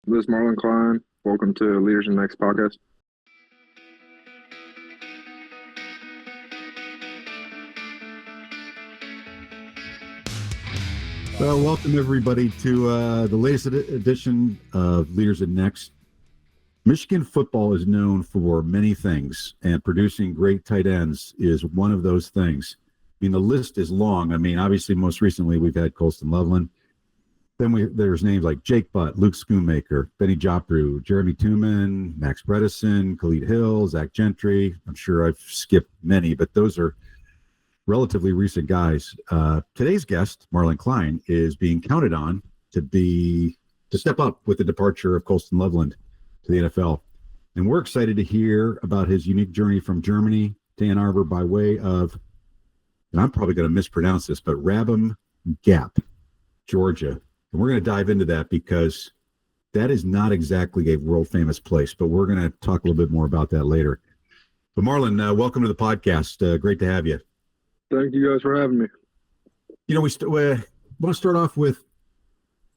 This is Marlin Klein. Welcome to Leaders in the Next podcast. Well, welcome everybody to the latest edition of Leaders in Next. Michigan football is known for many things, and producing great tight ends is one of those things. I mean, the list is long. I mean, obviously, most recently we've had Colston Loveland. Then there's names like Jake Butt, Luke Schoonmaker, Benny Joprue, Jeremy Tooman, Max Bredesen, Khalid Hill, Zach Gentry. I'm sure I've skipped many, but those are relatively recent guys. Today's guest, Marlin Klein, is being counted on to step up with the departure of Colston Loveland to the NFL. And we're excited to hear about his unique journey from Germany to Ann Arbor by way of, and I'm probably going to mispronounce this, but Rabham Gap, Georgia. And we're going to dive into that because that is not exactly a world famous place, but we're going to talk a little bit more about that later. But Marlin, welcome to the podcast. Great to have you. Thank you guys for having me. You know, we want to start off with,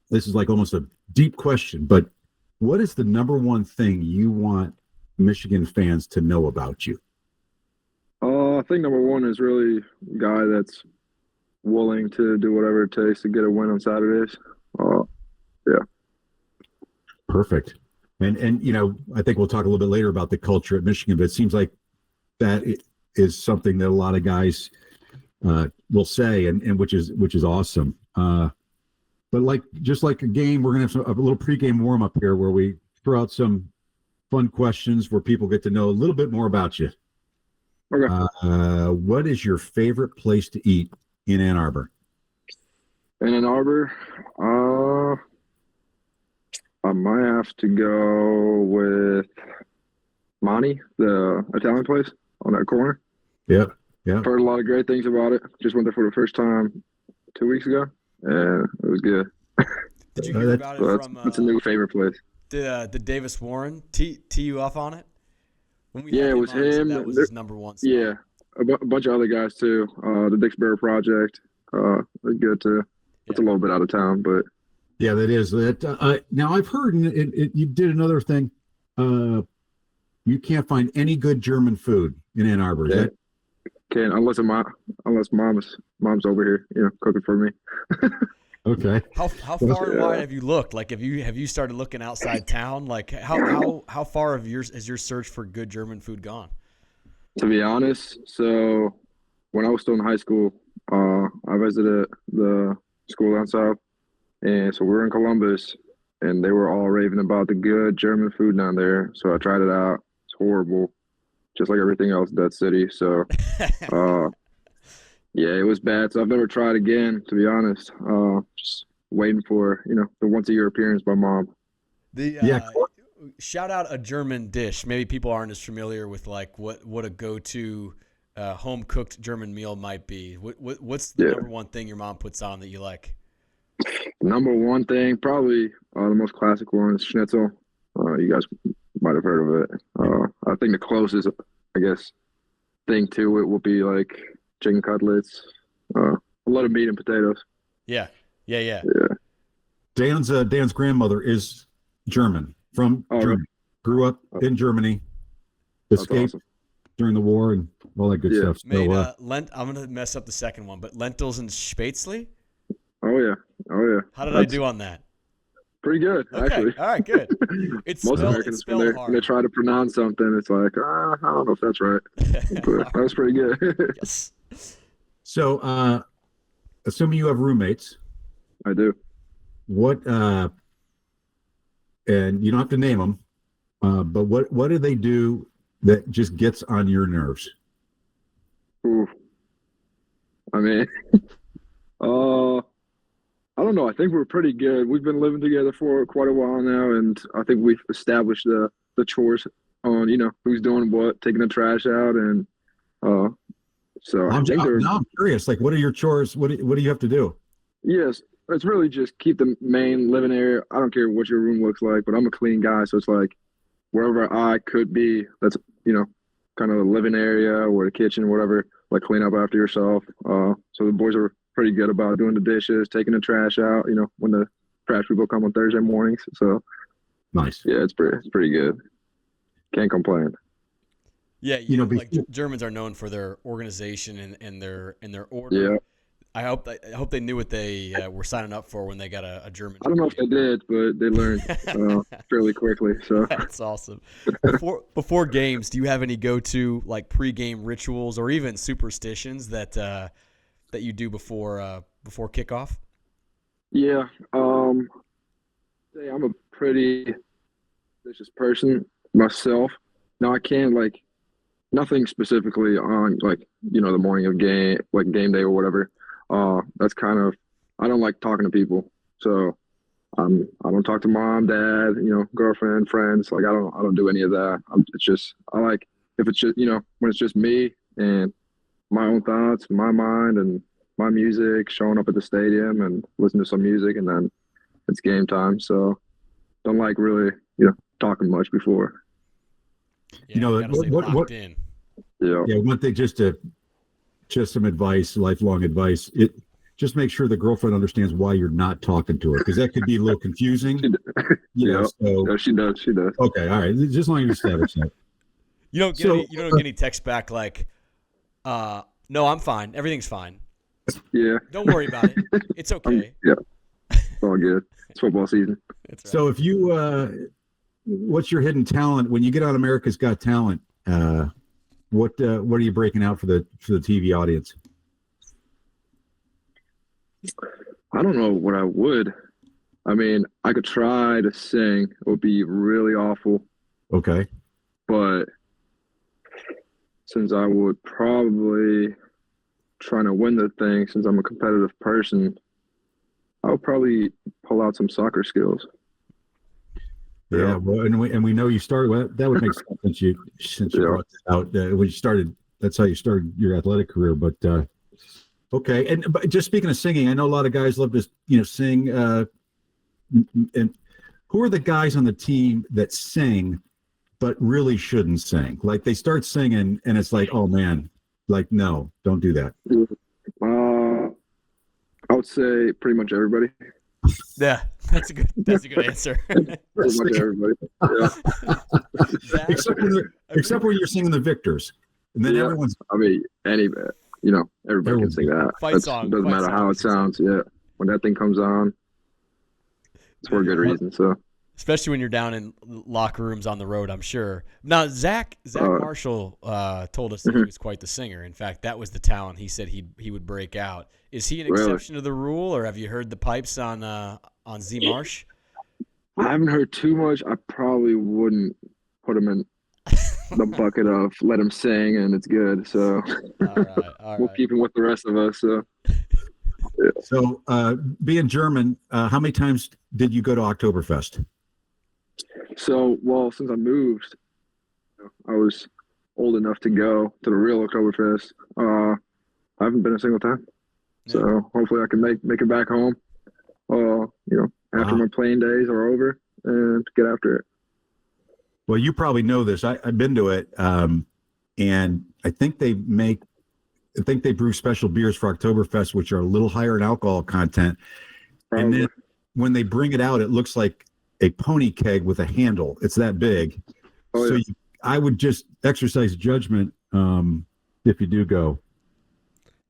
this is like almost a deep question, but what is the number one thing you want Michigan fans to know about you? I think number one is really a guy that's willing to do whatever it takes to get a win on Saturdays. Yeah. Perfect. And you know, I think we'll talk a little bit later about the culture at Michigan, but it seems like that is something that a lot of guys will say, and which is awesome. But just like a game, we're gonna have a little pregame warm up here where we throw out some fun questions where people get to know a little bit more about you. Okay. What is your favorite place to eat in Ann Arbor? In Ann Arbor, I might have to go with Monty, the Italian place on that corner. Yeah. Heard a lot of great things about it. Just went there for the first time 2 weeks ago, and it was good. Did you hear about it from? That's a new favorite place. Did Davis Warren tee you up on it? It was him. That was his number one spot. Yeah, a bunch of other guys too. The Dixbury Project. Was good too. It's a little bit out of town, but yeah, that is that. Now I've heard you did another thing. You can't find any good German food in Ann Arbor. Yeah. Can't unless mom's over here, cooking for me. Okay. How far and wide have you looked? Like, have you started looking outside town? Like, how far has your search for good German food gone? To be honest, so when I was still in high school, I visited the school down south, and so we were in Columbus, and they were all raving about the good German food down there. So I tried it out. It's horrible, just like everything else in that city. So, yeah, it was bad. So I've never tried again, to be honest. Just waiting for, the once-a-year appearance by mom. Shout out a German dish. Maybe people aren't as familiar with like what a go-to home-cooked German meal might be. What's the number one thing your mom puts on that you like? Number one thing, probably the most classic one is schnitzel. You guys might have heard of it. I think the closest, I guess, thing to it will be like chicken cutlets, a lot of meat and potatoes. Yeah. Dan's grandmother is German, from Germany. Really? Grew up in Germany, escaped during the war and all that good stuff. Made, I'm going to mess up the second one, but lentils and spätzle? Oh, yeah. How did I do on that? Pretty good, actually. All right, good. Most Americans, when they try to pronounce something, it's like, I don't know if that's right. But that was pretty good. Yes. So, assuming you have roommates. I do. What, and you don't have to name them, but what do they do that just gets on your nerves? Ooh. I mean, I don't know. I think we're pretty good. We've been living together for quite a while now, and I think we've established the chores on, who's doing what, taking the trash out, and so I'm curious. Like, what are your chores? What do you have to do? Yes, it's really just keep the main living area. I don't care what your room looks like, but I'm a clean guy, so it's like wherever I could be, that's kind of the living area or the kitchen, whatever. Like clean up after yourself. So the boys are pretty good about doing the dishes, taking the trash out, when the trash people come on Thursday mornings. So Nice. Yeah, it's pretty good. Can't complain. Yeah, You know, like Germans are known for their organization and their order. Yeah, I hope they knew what they were signing up for when they got a German I don't know if jersey. they did, but they learned fairly quickly. So That's awesome. Before games, do you have any go-to like pregame rituals or even superstitions that you do before kickoff? yeah, say I'm a pretty vicious person myself. Now I can't like nothing specifically on like the morning of game day or whatever. That's kind of I don't like talking to people, so I don't talk to mom, dad, girlfriend, friends. Like I don't do any of that. It's just I like if it's just when it's just me and my own thoughts, my mind, and my music, showing up at the stadium and listening to some music, and then it's game time. So don't like really talking much before. Yeah, you know gotta stay locked in. Yeah. yeah, one thing, just some advice, lifelong advice. Just make sure the girlfriend understands why you're not talking to her, because that could be a little confusing. She, yeah. So Yeah, she does. She does. okay, all right. Just as long as you establish that. You don't get any text back like, no, I'm fine. Everything's fine. Yeah. Don't worry about it. It's okay. Yeah. It's all good. It's football season. That's right. So if you, what's your hidden talent when you get on America's Got Talent? What are you breaking out for the TV audience? I don't know what I would. I mean, I could try to sing. It would be really awful. Okay. But since I would probably trying to win the thing, since I'm a competitive person, I would probably pull out some soccer skills. Yeah, well, and we know you started. Well, that would make sense since you brought that out. When you started, that's how you started your athletic career. But okay, but just speaking of singing, I know a lot of guys love to sing. And who are the guys on the team that sing but really shouldn't sing? Like they start singing and it's like, oh man, like no, don't do that. I would say pretty much everybody. Yeah, that's a good answer. Pretty much everybody. Yeah. except when you're singing the victors, and then everyone's. I mean, everybody can sing that. Song. Doesn't matter how it sounds. Yeah, when that thing comes on, it's for a good reason. So. Especially when you're down in locker rooms on the road, I'm sure. Now, Zach Marshall told us that he was quite the singer. In fact, that was the talent he said he would break out. Is he an exception to the rule, or have you heard the pipes on Z Marsh? I haven't heard too much. I probably wouldn't put him in the bucket of let him sing and it's good. So we'll keep him with the rest of us. So. Yeah. So, being German, how many times did you go to Oktoberfest? So, well, since I moved, I was old enough to go to the real Oktoberfest. I haven't been a single time. Yeah. So hopefully I can make it back home. After my playing days are over and get after it. Well, you probably know this. I've been to it, and I think they brew special beers for Oktoberfest, which are a little higher in alcohol content. Probably. And then when they bring it out, it looks like a pony keg with a handle. It's that big. Oh, so yeah. I would just exercise judgment if you do go.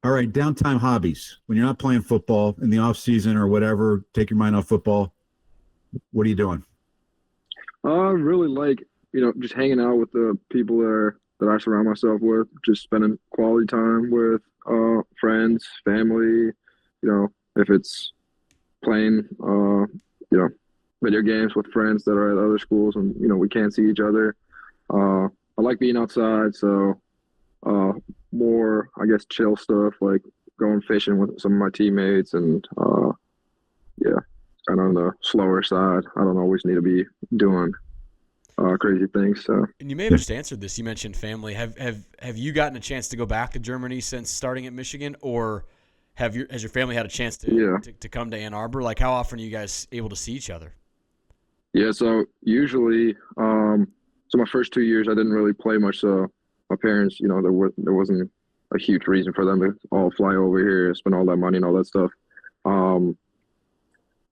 All right, downtime hobbies. When you're not playing football in the off season or whatever, take your mind off football. What are you doing? I really like, just hanging out with the people that I surround myself with, just spending quality time with friends, family, if it's playing, video games with friends that are at other schools and, we can't see each other. I like being outside, so more, I guess, chill stuff, like going fishing with some of my teammates and, kind of on the slower side. I don't always need to be doing crazy things. So. And you may have just answered this. You mentioned family. Have you gotten a chance to go back to Germany since starting at Michigan, or has your family had a chance to come to Ann Arbor? Like, how often are you guys able to see each other? Yeah, so usually, so my first 2 years I didn't really play much. So my parents, there wasn't a huge reason for them to all fly over here, spend all that money and all that stuff.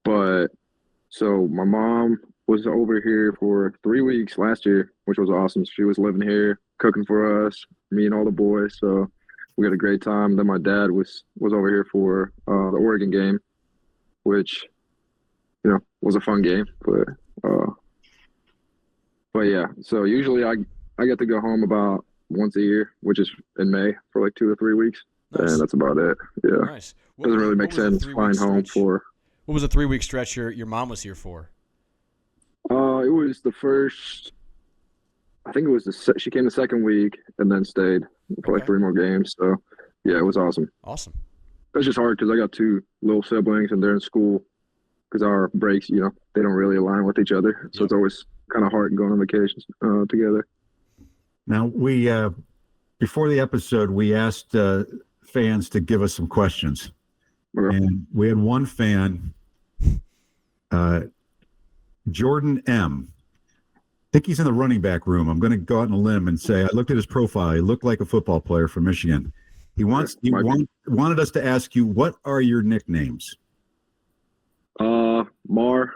But so my mom was over here for 3 weeks last year, which was awesome. She was living here, cooking for us, me and all the boys. So we had a great time. Then my dad was over here for the Oregon game, which was a fun game. But yeah. So usually I get to go home about once a year, which is in May for like 2 or 3 weeks, and that's about it. Yeah. Nice. Doesn't really make sense flying home for. What was a 3-week stretch your mom was here for? It was the first. I think it was she came the second week and then stayed for like 3 more games. So yeah, it was awesome. Awesome. It's just hard because I got 2 little siblings and they're in school because our breaks, they don't really align with each other. So It's always kind of hard going on vacations together. Now we before the episode we asked fans to give us some questions, and we had one fan. Jordan M. I think he's in the running back room. I'm going to go out on a limb and say I looked at his profile. He looked like a football player from Michigan. He wanted us to ask you, what are your nicknames? Mar.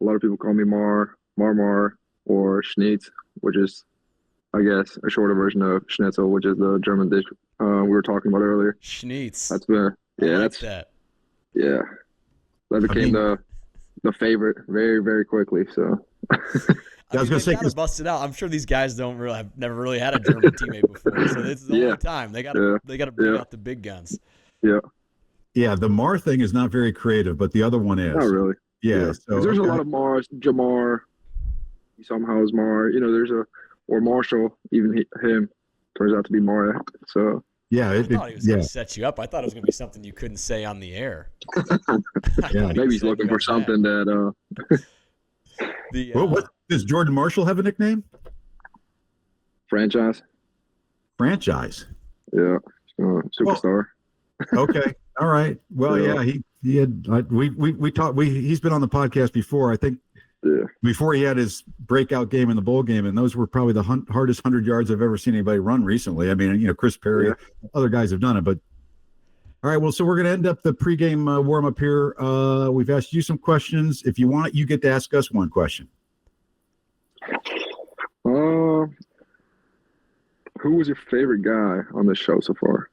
A lot of people call me Mar, or Schnitz, which is, I guess, a shorter version of Schnitzel, which is the German dish we were talking about earlier. Schnitz. That's been that. Yeah, that became the favorite very, very quickly. So I was going to say, bust it out. I'm sure these guys have never really had a German teammate before, so this is the only time they got to bring out the big guns. Yeah. Yeah, the Mar thing is not very creative, but the other one is. Not really. Yeah. So there's a lot of Mars, Jamar. Somehow is Mar. Or Marshall. Even him turns out to be Mar. So. Yeah, I thought he was going to set you up. I thought it was going to be something you couldn't say on the air. Maybe he's looking for something that. What does Jordan Marshall have a nickname? Franchise. Yeah, superstar. Okay, all right. Well, he had. We talked. He's been on the podcast before. I think. Yeah. Before he had his breakout game in the bowl game, and those were probably the hardest 100 yards I've ever seen anybody run recently. I mean, Chris Perry, other guys have done it, but all right. Well, so we're going to end up the pregame warm up here. We've asked you some questions. If you want, you get to ask us one question. Who was your favorite guy on the show so far?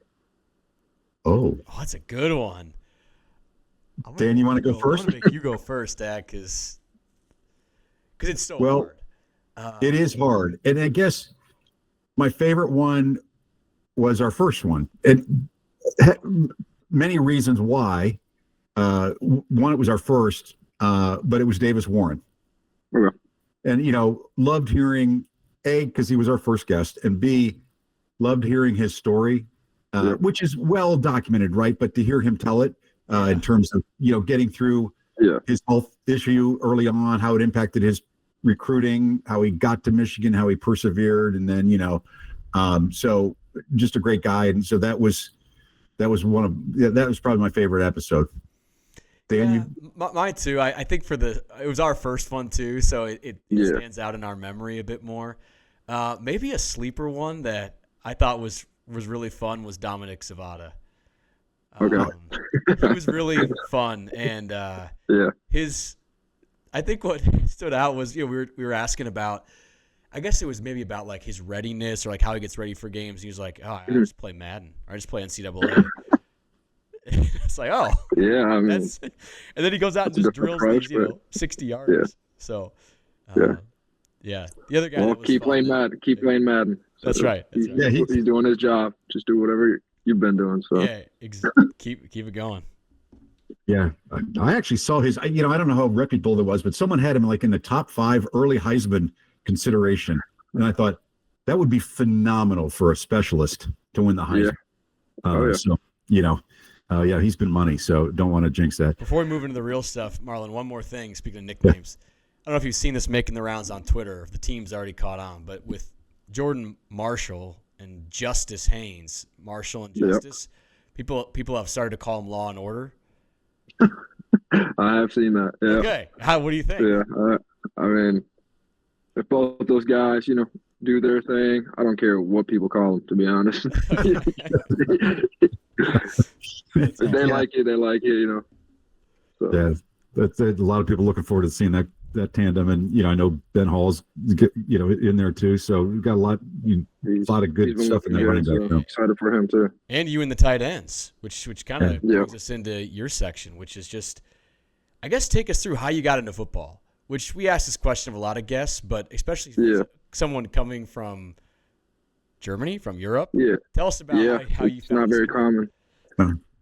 Oh, that's a good one. Dan, you want to go first? I'm going to make you go first, Dad, because it's so hard. It is hard. And I guess my favorite one was our first one. And many reasons why. One, it was our first, but it was Davis Warren. Okay. And, loved hearing, A, because he was our first guest, and B, loved hearing his story, which is well documented, right? But to hear him tell it in terms of, getting through his health issue early on, how it impacted his recruiting, how he got to Michigan, how he persevered, and then so just a great guy. And so that was probably my favorite episode. Dan, mine too. I think it was our first one too, so it stands out in our memory a bit more. Maybe a sleeper one that I thought was really fun was Dominic Savada. Okay. He was really fun, and I think what stood out was we were asking about, I guess it was maybe about like his readiness or like how he gets ready for games. He was like, I just play Madden or I just play NCAA. It's like, and then he goes out and just drills these 60 yards. Yeah. So the other guy. Well, keep playing Madden. Keep playing Madden. So that's right. He's doing his job. Just do whatever you've been doing. So keep it going. Yeah, I actually saw his. I don't know how reputable it was, but someone had him like in the top 5 early Heisman consideration, and I thought that would be phenomenal for a specialist to win the Heisman. So he's been money, so don't want to jinx that. Before we move into the real stuff, Marlin, one more thing. Speaking of nicknames, I don't know if you've seen this making the rounds on Twitter. If the team's already caught on, but with Jordan Marshall and Justice Haynes, Marshall and Justice, people have started to call him Law and Order. I have seen that. Yeah. Okay. What do you think? Yeah. I mean, if both those guys, do their thing, I don't care what people call them, to be honest. If they like it, they like it, So. Yeah. That's a lot of people looking forward to seeing that tandem, and I know Ben Hall's in there too. So we've got a lot of good stuff in that running back. So excited for him too. And you in the tight ends, which kind of brings us into your section, which is just, I guess, take us through how you got into football. Which we ask this question of a lot of guests, but especially someone coming from Germany, from Europe. Yeah. Tell us about how you found it's not very common.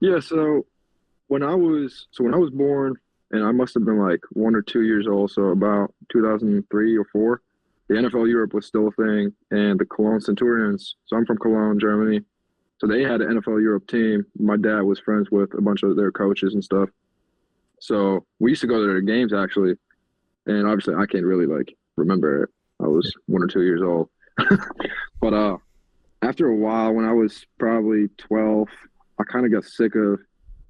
Yeah, so when I was born, and I must have been like 1 or 2 years old, so about 2003 or 4, the NFL Europe was still a thing, and the Cologne Centurions, so I'm from Cologne, Germany, so they had an NFL Europe team. My dad was friends with a bunch of their coaches and stuff. So we used to go to their games, actually, and obviously I can't really, remember it. I was 1 or 2 years old. But after a while, when I was probably 12, I kind of got sick of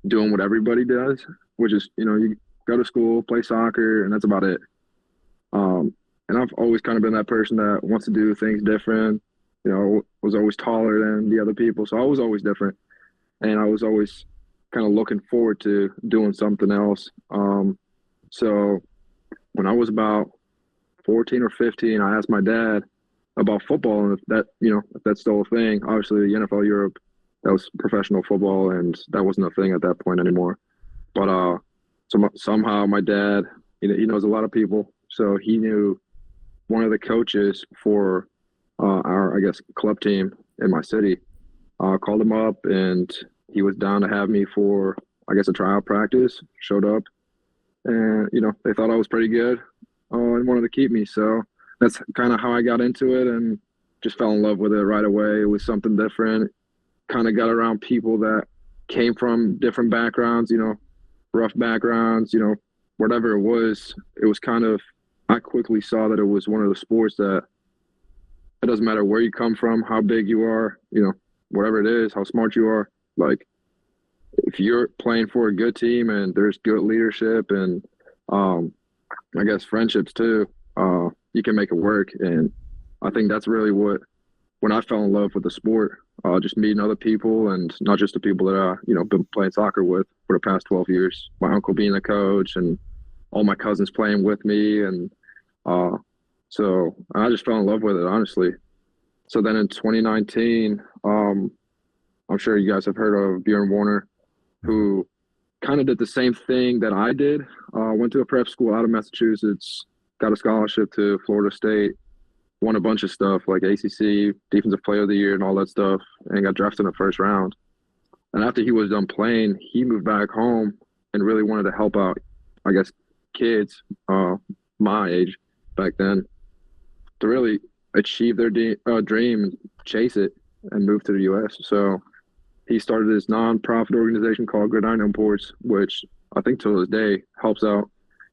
doing what everybody does, which is, you go to school, play soccer, and that's about it. And I've always kind of been that person that wants to do things different, was always taller than the other people. So I was always different. And I was always kind of looking forward to doing something else. So when I was about 14 or 15, I asked my dad about football and if that's still a thing. Obviously, the NFL Europe, that was professional football, and that wasn't a thing at that point anymore. But somehow my dad, he knows a lot of people, so he knew one of the coaches for our, I guess, club team in my city. Called him up, and he was down to have me for, I guess, a tryout practice. Showed up, and they thought I was pretty good and wanted to keep me. So that's kind of how I got into it, and just fell in love with it right away. It was something different. Kind of got around people that came from different backgrounds, rough backgrounds, whatever it was kind of, I quickly saw that it was one of the sports that it doesn't matter where you come from, how big you are, whatever it is, how smart you are. Like, if you're playing for a good team and there's good leadership and I guess friendships too, you can make it work. And I think that's really when I fell in love with the sport, just meeting other people, and not just the people that I, been playing soccer with for the past 12 years. My uncle being a coach and all my cousins playing with me. And so I just fell in love with it, honestly. So then in 2019, I'm sure you guys have heard of Bjorn Warner, who kind of did the same thing that I did. Went to a prep school out of Massachusetts, got a scholarship to Florida State, won a bunch of stuff like ACC, Defensive Player of the Year and all that stuff, and got drafted in the first round. And after he was done playing, he moved back home and really wanted to help out, I guess, kids my age back then to really achieve their dream and chase it and move to the U.S. So he started this non-profit organization called Gridiron Imports, which I think to this day helps out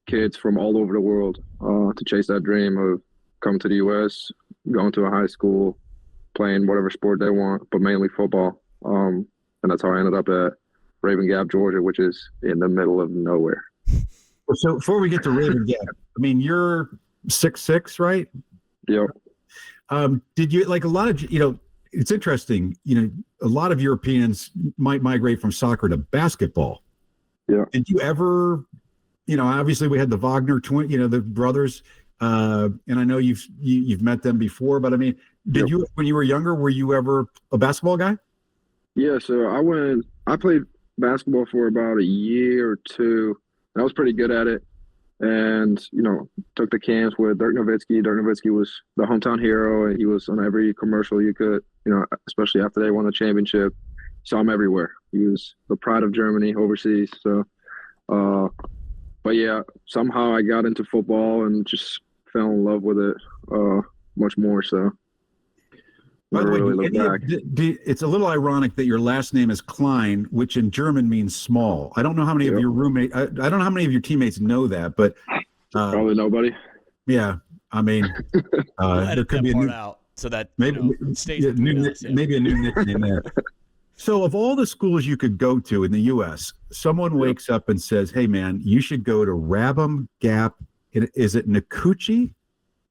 kids from all over the world to chase that dream of coming to the U.S., going to a high school, playing whatever sport they want, but mainly football. And that's how I ended up at Raven Gap, Georgia, which is in the middle of nowhere. So before we get to Raven Gap, I mean, you're 6'6", right? Yep. Did you, like a lot of, it's interesting, a lot of Europeans might migrate from soccer to basketball. Yeah. Did you ever, obviously we had the Wagner twin, the brothers, and I know you've met them before, but I mean, did you, when you were younger, were you ever a basketball guy? Yeah. So I played basketball for about a year or two, and I was pretty good at it. And, took the camps with Dirk Nowitzki. Dirk Nowitzki was the hometown hero, and he was on every commercial you could, especially after they won the championship. Saw him everywhere. He was the pride of Germany overseas. So, but yeah, somehow I got into football and just fell in love with it much more so. By the way, really it's a little ironic that your last name is Klein, which in German means small. I don't know how many of your roommates, I don't know how many of your teammates know that, but probably nobody. Yeah, I mean, there could be a new, out so that maybe stays maybe a new nickname there. So, of all the schools you could go to in the U.S., someone wakes up and says, "Hey, man, you should go to Raven Gap." Is it Nacoochee?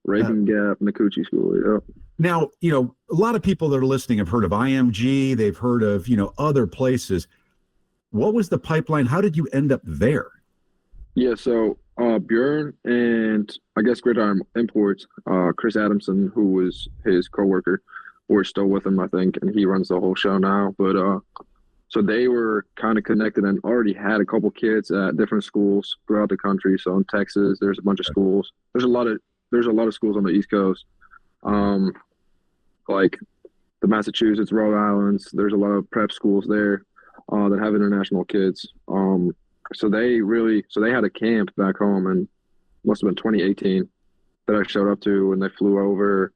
Raven Gap, Nacoochee School. Yeah. Now, a lot of people that are listening have heard of IMG. They've heard of, other places. What was the pipeline? How did you end up there? Yeah, so Bjorn and I guess Gridiron Imports, Chris Adamson, who was his coworker, we're still with him, I think, and he runs the whole show now. But so they were kind of connected and already had a couple kids at different schools throughout the country. So in Texas, there's a bunch of schools. There's a lot of schools on the East Coast, like the Massachusetts, Rhode Islands. There's a lot of prep schools there that have international kids. So they had a camp back home, and must have been 2018 that I showed up to, and they flew over.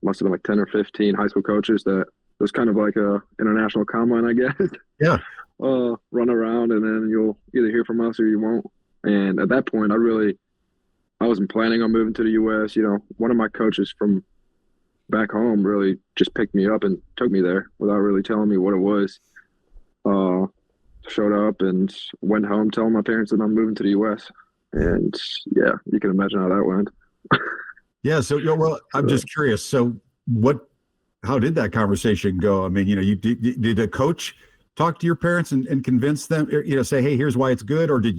Must have been like 10 or 15 high school coaches. That was kind of like a international combine, I guess. Yeah. Run around, and then you'll either hear from us or you won't. And at that point, I wasn't planning on moving to the U.S. You know, one of my coaches from back home really just picked me up and took me there without really telling me what it was. Showed up and went home telling my parents that I'm moving to the U.S. And yeah, you can imagine how that went. Yeah. So, well, I'm just curious. So, how did that conversation go? I mean, did a coach talk to your parents and convince them, say, hey, here's why it's good, or did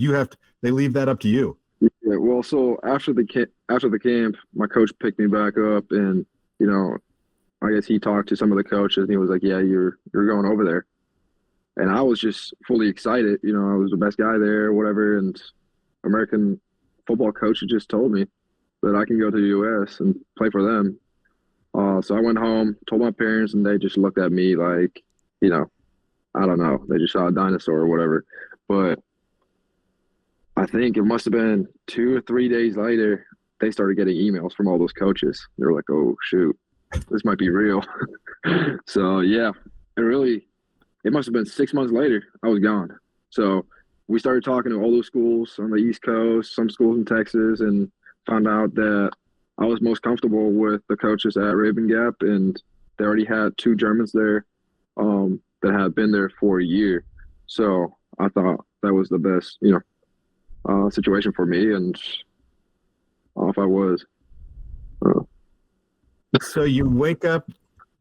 they leave that up to you? Yeah, well, so after the camp, my coach picked me back up, and I guess he talked to some of the coaches, and he was like, "Yeah, you're going over there." And I was just fully excited. I was the best guy there, whatever. And American football coach had just told me that I can go to the U.S. and play for them. So I went home, told my parents, and they just looked at me like, I don't know. They just saw a dinosaur or whatever. But I think it must have been 2 or 3 days later, they started getting emails from all those coaches. They were like, oh, shoot, this might be real. So, yeah, it must have been 6 months later, I was gone. So we started talking to all those schools on the East Coast, some schools in Texas, and found out that I was most comfortable with the coaches at Raven Gap, and they already had 2 Germans there that had been there for a year. So I thought that was the best, situation for me, and off I was. So you wake up.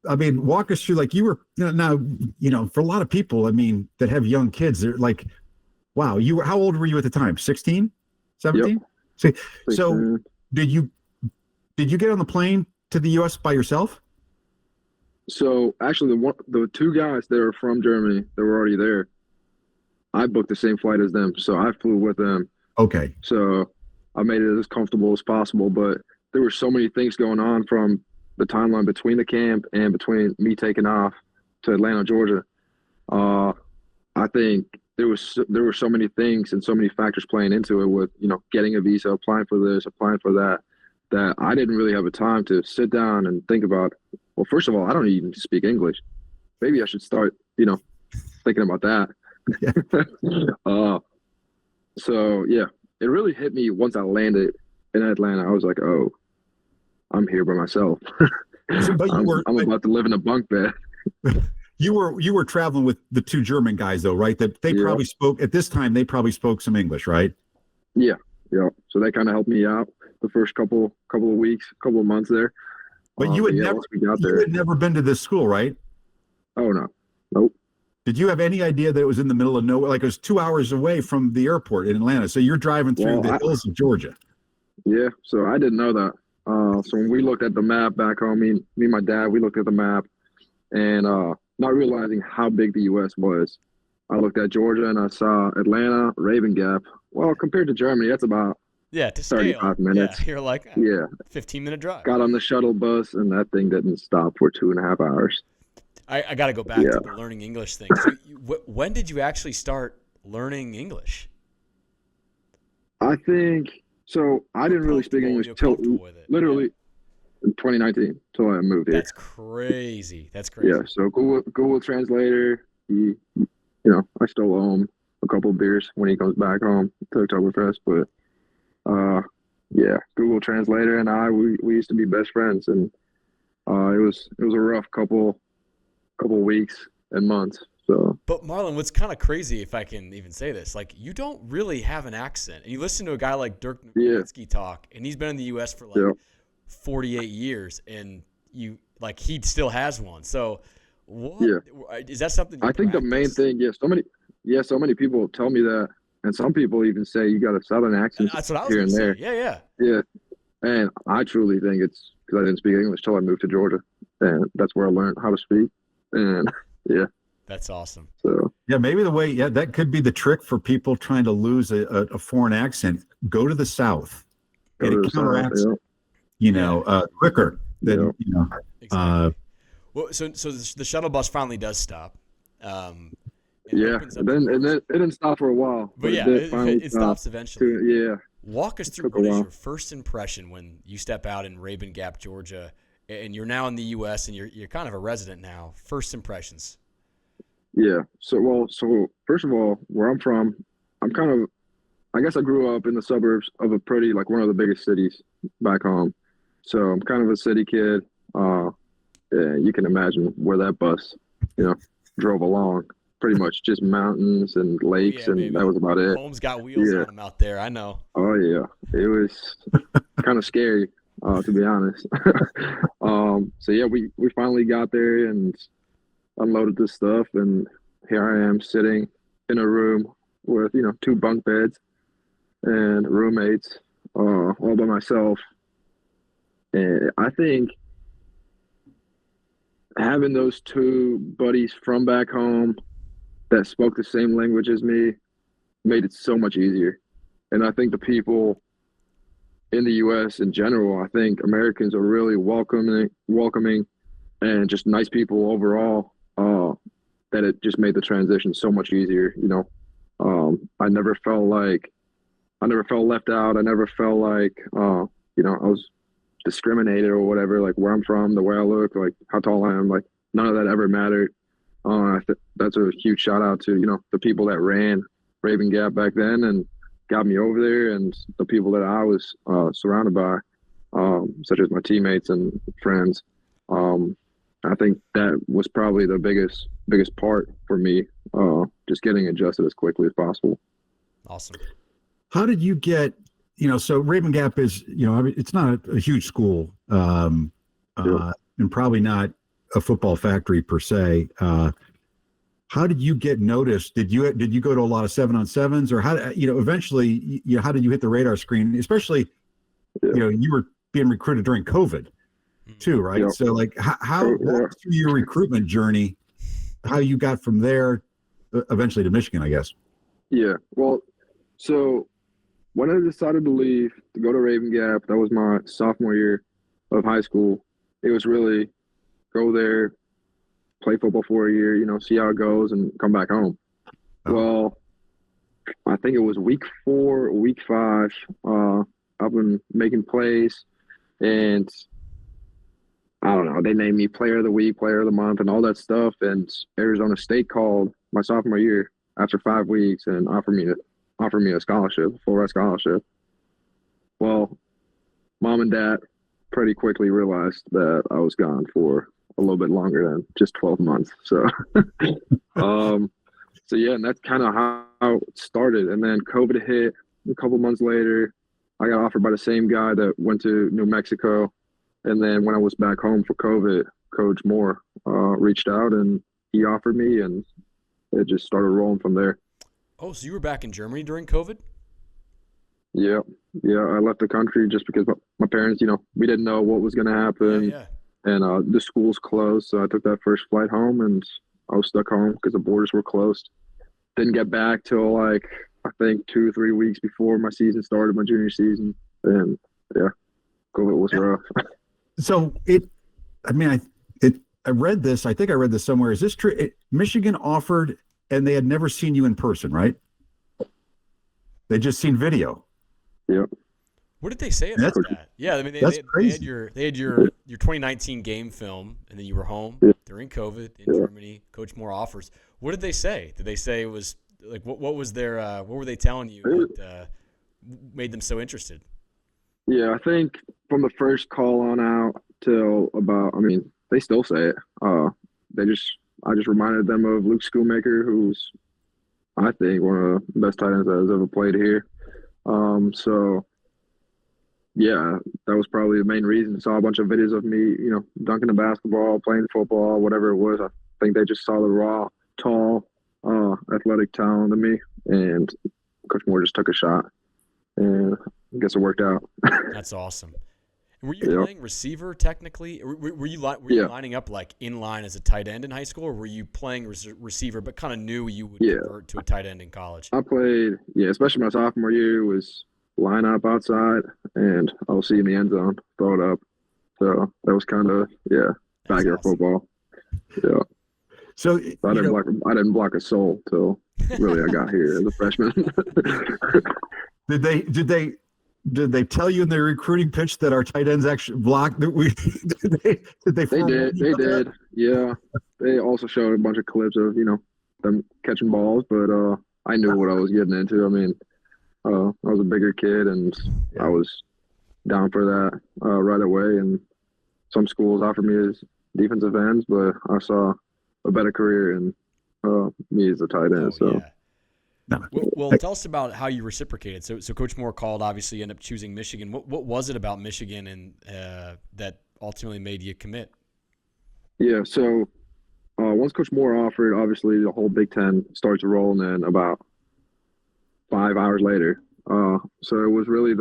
I mean, walk us through, like, you were now, for a lot of people, I mean, that have young kids, they're like, wow, how old were you at the time? 16, 17? Yep. So did you get on the plane to the U.S. by yourself? So actually, the 2 guys that were from Germany that were already there, I booked the same flight as them, so I flew with them. Okay. So I made it as comfortable as possible, but there were so many things going on from the timeline between the camp and between me taking off to Atlanta, Georgia. I think there were so many things and so many factors playing into it with, getting a visa, applying for this, applying for that I didn't really have a time to sit down and think about, well, first of all, I don't even speak English. Maybe I should start, thinking about that. So yeah, it really hit me once I landed in Atlanta. I was like, oh, I'm here by myself. I'm about to live in a bunk bed. You were traveling with the 2 German guys, though, right? That they probably spoke at this time. They probably spoke some English, right? Yeah. So they kind of helped me out the first couple of weeks, couple of months there. But you had never been to this school, right? Oh no, nope. Did you have any idea that it was in the middle of nowhere? Like, it was 2 hours away from the airport in Atlanta. So you're driving through the hills of Georgia. Yeah. So I didn't know that. So when we looked at the map back home, me and my dad, we looked at the map, and not realizing how big the U.S. was, I looked at Georgia and I saw Atlanta, Raven Gap. Well, compared to Germany, that's about to 35 scale. minutes. Yeah, you're like 15-minute drive. Got on the shuttle bus, and that thing didn't stop for 2.5 hours. I got to go back to the learning English thing. So when did you actually start learning English? I think so. I didn't really speak English till literally in 2019 till I moved here. That's crazy. Yeah. So Google Translator. I still owe him a couple of beers when he comes back home to Oktoberfest. But yeah, Google Translator and we used to be best friends, and it was a rough couple weeks and months. So, but Marlin, what's kind of crazy, if I can even say this, like, you don't really have an accent. And you listen to a guy like Dirk Nowitzki talk, and he's been in the U.S. for 48 years, and he still has one. So, is that something? I think the main thing, so many people tell me that And some people even say you got a Southern accent That's what I was here going and to say. there. Yeah, yeah. Yeah. And I truly think it's because I didn't speak English till I moved to Georgia. And that's where I learned how to speak. And yeah. That's awesome. So Yeah, maybe that could be the trick for people trying to lose a foreign accent. Go to the South, go and to it the counteracts, Yeah. quicker than Exactly. Well, so the shuttle bus finally does stop. And it yeah. opens up And the then doors. it didn't stop for a while, But but it yeah, did finally it stop. stops eventually. Yeah. Walk us through Took a what is while. your first impression when you step out in Raven Gap, Georgia, and you're now in the U.S. and you're kind of a resident now. First impressions. Yeah. So first of all, where I'm from, I guess I grew up in the suburbs of a pretty like one of the biggest cities back home. So I'm kind of a city kid. Yeah, you can imagine where that bus, drove along. Pretty much just mountains and Oh lakes, yeah, and that baby. was about it. Home's got wheels Yeah. on them out there. I know. Oh yeah, it was kind of scary, to be honest. So yeah, we finally got there and unloaded this stuff, and here I am sitting in a room with two bunk beds and roommates, all by myself. And I think having those two buddies from back home that spoke the same language as me made it so much easier. And I think the people in the U.S. in general, I think Americans are really welcoming, and just nice people overall. That it just made the transition so much easier. I never felt left out. I never felt like I was discriminated or whatever. Like where I'm from, the way I look, like how tall I am, like none of that ever mattered. That's a huge shout out to the people that ran Raven Gap back then and got me over there, and the people that I was surrounded by, such as my teammates and friends. I think that was probably the biggest part for me, just getting adjusted as quickly as possible. Awesome. How did you get? So Raven Gap is, it's not a huge school, and probably not a football factory per se. How did you get noticed? Did you go to a lot of 7-on-7s, or how eventually how did you hit the radar screen? Especially, you were being recruited during COVID, too, right? Yeah. So like how walk us through your recruitment journey, how you got from there eventually to Michigan, I guess. Yeah. Well, so when I decided to leave to go to Raven Gap, that was my sophomore year of high school. It was really go there, play football for a year, see how it goes, and come back home. Oh. Well, I think it was week 4, week 5. I've been making plays, and I don't know. They named me Player of the Week, Player of the Month, and all that stuff. And Arizona State called my sophomore year after 5 weeks and offered me a scholarship, full ride scholarship. Well, mom and dad pretty quickly realized that I was gone for a little bit longer than just 12 months. So, so yeah, and that's kind of how it started. And then COVID hit a couple months later. I got offered by the same guy that went to New Mexico. And then when I was back home for COVID, Coach Moore reached out and he offered me, and it just started rolling from there. Oh, so you were back in Germany during COVID? Yeah. I left the country just because my parents, we didn't know what was going to happen. Yeah. And the schools closed, so I took that first flight home, and I was stuck home because the borders were closed. Didn't get back till I think 2 or 3 weeks before my season started, my junior season. And yeah, COVID was rough. So I read this. I think I read this somewhere. Is this true? Michigan offered, and they had never seen you in person, right? They just seen video. Yep. What did they say about that? Yeah, I mean, they had your 2019 game film, and then you were home during COVID in Germany. Coach Moore offers. What did they say? Did they say it was like what was their what were they telling you that made them so interested? Yeah, I think from the first call on out till about, they still say it. I just reminded them of Luke Schoolmaker, who's I think one of the best tight ends that has ever played here. So yeah, that was probably the main reason. Saw a bunch of videos of me, dunking a basketball, playing football, whatever it was. I think they just saw the raw, tall, athletic talent in me and Coach Moore just took a shot, and I guess it worked out. That's awesome. Were you playing receiver technically? Were you lining up like in line as a tight end in high school, or were you playing receiver but kind of knew you would convert to a tight end in college? I played, especially my sophomore year was line up outside, and I'll see in the end zone, throw it up. So that was kind of backyard football. Yeah. So I didn't block a soul till really I got here as a freshman. Did they tell you in their recruiting pitch that our tight ends actually blocked? They did. Yeah. They also showed a bunch of clips of, them catching balls, but I knew what I was getting into. I mean, I was a bigger kid, and I was down for that right away. And some schools offered me as defensive ends, but I saw a better career in me as a tight end. Well, tell us about how you reciprocated. So Coach Moore called, obviously you ended up choosing Michigan. What was it about Michigan and that ultimately made you commit? Yeah, so once Coach Moore offered, obviously the whole Big Ten starts rolling in about 5 hours later. So it was really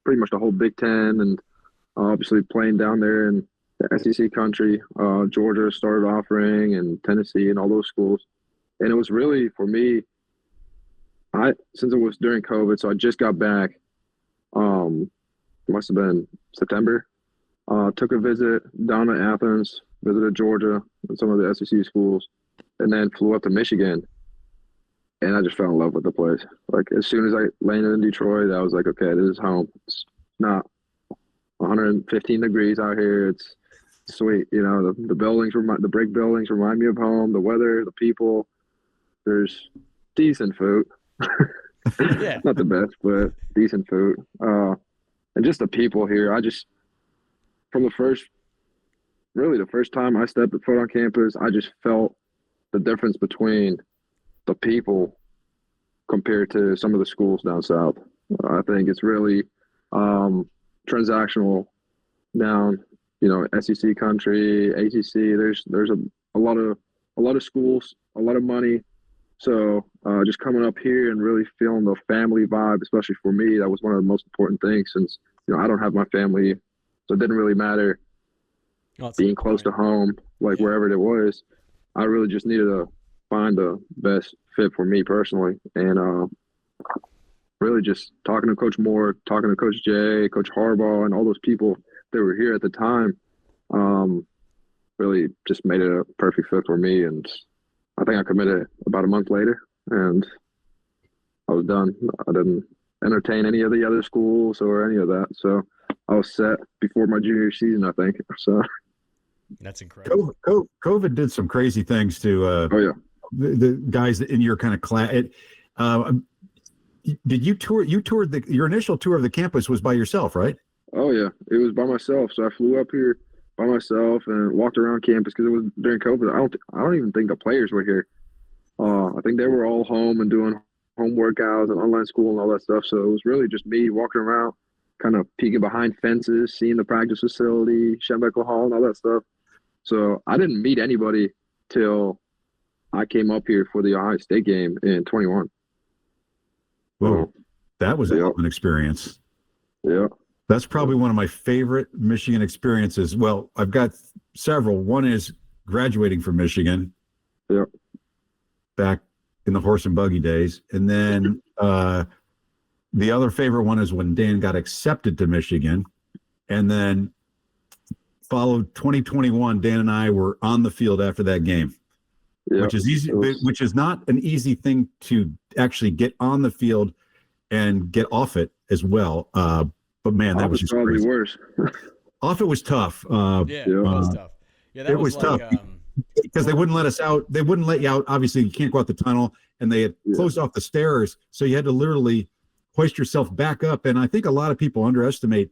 pretty much the whole Big Ten, and obviously playing down there in the SEC country. Georgia started offering, and Tennessee and all those schools. And it was really, for me, since it was during COVID, so I just got back. Must have been September. Took a visit down to Athens, visited Georgia and some of the SEC schools, and then flew up to Michigan. And I just fell in love with the place. Like, as soon as I landed in Detroit, I was like, okay, this is home. It's not 115 degrees out here. It's sweet. The buildings, the brick buildings remind me of home. The weather, the people. There's decent food. Not the best, but decent food. And just the people here. From the first time I stepped foot on campus, I just felt the difference between the people compared to some of the schools down south. I think it's really transactional down, SEC country, ACC. There's a lot of schools, a lot of money. So just coming up here and really feeling the family vibe, especially for me, that was one of the most important things, since I don't have my family, so it didn't really matter being close to home, wherever it was. I really just needed to find the best fit for me personally, and really just talking to Coach Moore, talking to Coach Jay, Coach Harbaugh, and all those people that were here at the time, really just made it a perfect fit for me. And I think I committed about a month later, and I was done. I didn't entertain any of the other schools or any of that. So I was set before my junior season, I think. So that's incredible. COVID did some crazy things to the guys in your kind of class. Did you tour? You toured your initial tour of the campus was by yourself, right? Oh yeah, it was by myself. So I flew up here by myself and walked around campus because it was during COVID. I don't even think the players were here. I think they were all home and doing home workouts and online school and all that stuff. So it was really just me walking around, kind of peeking behind fences, seeing the practice facility, Schembeckle Hall, and all that stuff. So I didn't meet anybody till I came up here for the Ohio State game in 21. Well, that was an experience. Yeah. That's probably one of my favorite Michigan experiences. Well, I've got several. One is graduating from Michigan. Yeah. Back in the horse and buggy days. And then the other favorite one is when Dan got accepted to Michigan. And then followed 2021, Dan and I were on the field after that game. Yeah, which is easy, which is not an easy thing to actually get on the field and get off it as well. But man, that was just probably crazy. Worse. Off it was tough. It was tough. Yeah, that was tough because they wouldn't let us out. They wouldn't let you out. Obviously, you can't go out the tunnel, and they had closed off the stairs, so you had to literally hoist yourself back up. And I think a lot of people underestimate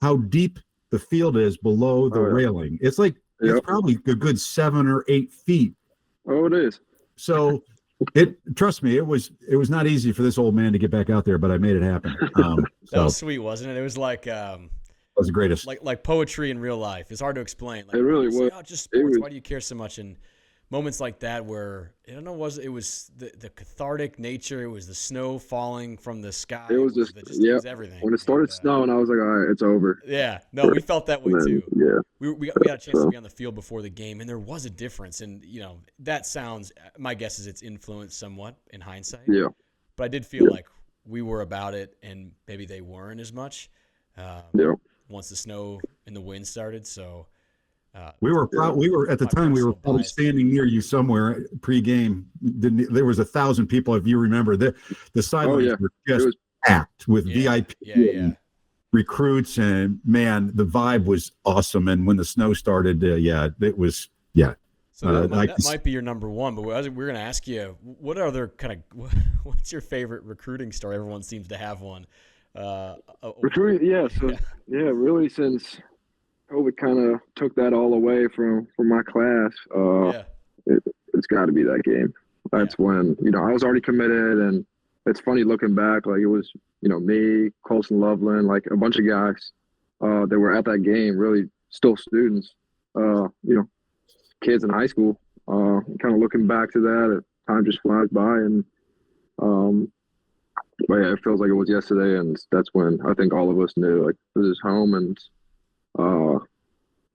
how deep the field is below the railing. It's like it's probably a good 7 or 8 feet. Oh, it is. So trust me, it was not easy for this old man to get back out there, but I made it happen. That was sweet, wasn't it? It was like that was the greatest. Like poetry in real life. It's hard to explain. Like, it really was. Just sports. Why do you care so much? moments like that where I don't know, it was the cathartic nature. It was the snow falling from the sky. It was just It was everything. When it started snowing, I was like, all right, it's over. Yeah, no, we felt that way too. Yeah, we got a chance to be on the field before the game, and there was a difference. And that sounds. My guess is it's influenced somewhat in hindsight. Yeah, but I did feel like we were about it, and maybe they weren't as much. Once the snow and the wind started, so. We were at the time we were probably standing near you somewhere pre-game. There was 1,000 people, if you remember. The sidelines were just packed with VIP recruits, and man, the vibe was awesome. And when the snow started, it was So that might be your number one. But we're going to ask you, what's your favorite recruiting story? Everyone seems to have one. Recruiting, really since COVID kind of took that all away from my class. It's got to be that game. That's when, I was already committed, and it's funny looking back. Like, it was, me, Colson Loveland, like a bunch of guys that were at that game, really still students, kids in high school. Kind of looking back to that, time just flies by, and but yeah, it feels like it was yesterday, and that's when I think all of us knew, like, this is home, and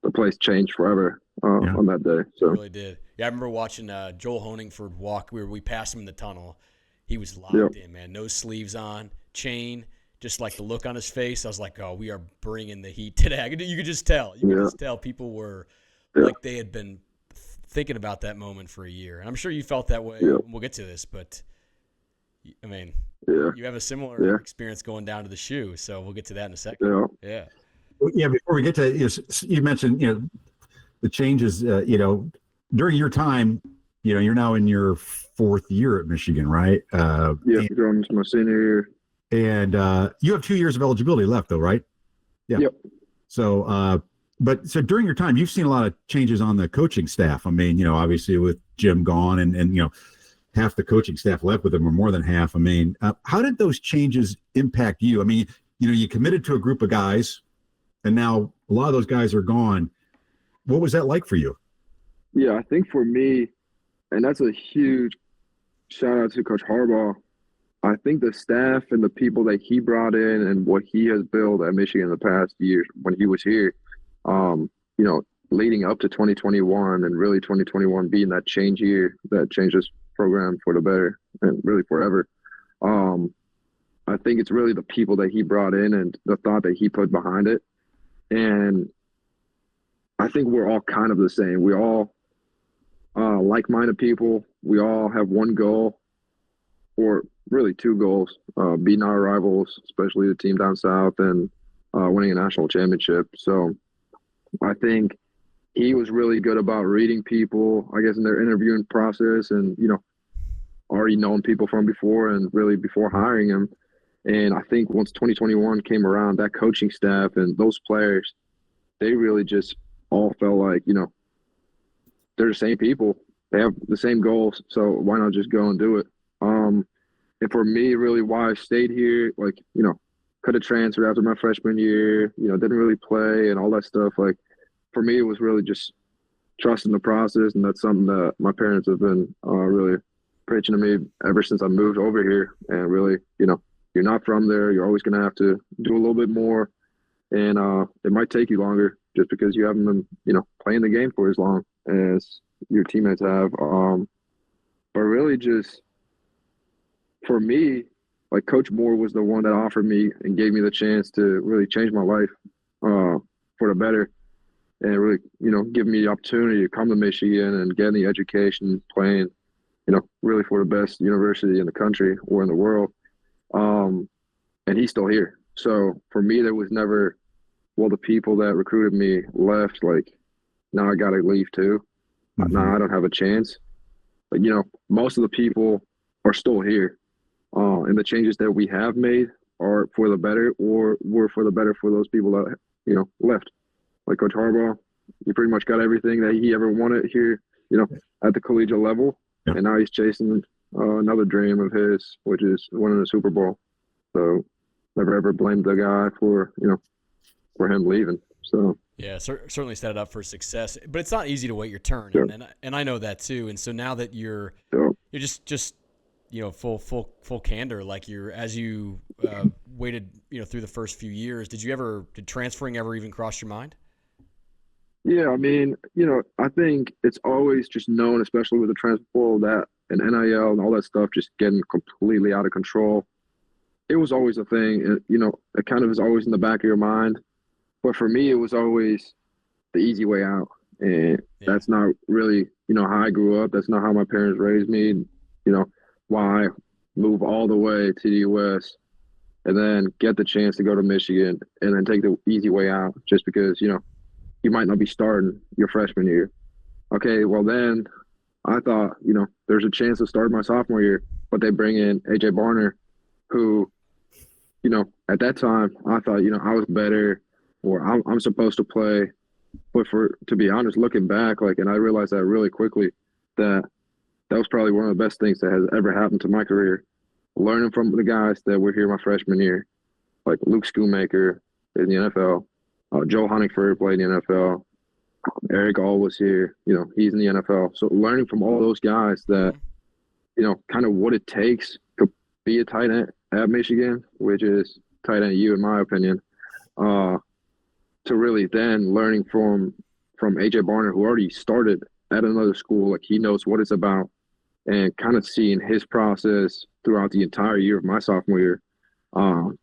the place changed forever on that day. So it really did. Yeah, I remember watching Joel Honingford walk. We passed him in the tunnel. He was locked in, man. No sleeves on, chain, just like the look on his face. I was like, oh, we are bringing the heat today. You could just tell. You could just tell people were like they had been thinking about that moment for a year. And I'm sure you felt that way. We'll get to this, but I mean, you have a similar experience going down to the shoe. So we'll get to that in a second. Yeah. Before we get to you mentioned the changes. During your time, you're now in your 4th year at Michigan, right? Going into my senior year. And you have 2 years of eligibility left, though, right? Yeah. Yep. So, so during your time, you've seen a lot of changes on the coaching staff. I mean, obviously with Jim gone, and half the coaching staff left with him, or more than half. I mean, how did those changes impact you? I mean, you committed to a group of guys, and now a lot of those guys are gone. What was that like for you? Yeah, I think for me, and that's a huge shout out to Coach Harbaugh, I think the staff and the people that he brought in and what he has built at Michigan in the past years when he was here, leading up to 2021, and really 2021 being that change year that changed this program for the better and really forever. I think it's really the people that he brought in and the thought that he put behind it. And I think we're all kind of the same. We all like-minded people. We all have one goal, or really 2 goals, beating our rivals, especially the team down south, and winning a national championship. So I think he was really good about reading people, I guess, in their interviewing process, and, already knowing people from before, and really before hiring him. And I think once 2021 came around, that coaching staff and those players, they really just all felt like, they're the same people. They have the same goals, so why not just go and do it? And for me, really, why I stayed here, like, could have transferred after my freshman year, didn't really play and all that stuff. Like, for me, it was really just trusting the process, and that's something that my parents have been really preaching to me ever since I moved over here. And really, you're not from there. You're always going to have to do a little bit more, and it might take you longer just because you haven't been, playing the game for as long as your teammates have. But really, just for me, like, Coach Moore was the one that offered me and gave me the chance to really change my life for the better, and really, give me the opportunity to come to Michigan and get the education, playing, really for the best university in the country or in the world. And he's still here. So for me, there was never, well, the people that recruited me left, like, now I got to leave too. Mm-hmm. Now I don't have a chance. But, most of the people are still here. And the changes that we have made are for the better, or were for the better for those people that, left. Like Coach Harbaugh, he pretty much got everything that he ever wanted here, at the collegiate level. Yep. And now he's chasing another dream of his, which is winning a Super Bowl. So never ever blamed the guy for, for him leaving. So Yeah, certainly set it up for success, but it's not easy to wait your turn, Yeah. and I know that too. And so now that you're Yeah. just full candor, like as you waited through the first few years, did transferring ever even cross your mind? Yeah, I mean, I think it's always just known, especially with the transfer portal, that and NIL and all that stuff just getting completely out of control. It was always a thing, and it kind of is always in the back of your mind. But for me, it was always the easy way out, and Yeah. that's not really, how I grew up. That's not how my parents raised me. Why move all the way to the U.S. and then get the chance to go to Michigan and then take the easy way out just because you might not be starting your freshman year. Okay, well then I thought, there's a chance to start my sophomore year, but they bring in AJ Barner, who, at that time I thought, I was better or I'm supposed to play. But to be honest, looking back, and I realized that really quickly that that was probably one of the best things that has ever happened to my career. Learning from the guys that were here my freshman year, like Luke Schoonmaker in the NFL, Joe Honeyford played in the NFL, Eric All was here, he's in the NFL. So learning from all those guys that, kind of what it takes to be a tight end at Michigan, which is tight end U in my opinion, to really then learning from AJ Barner, who already started at another school, like he knows what it's about, and kind of seeing his process throughout the entire year of my sophomore year,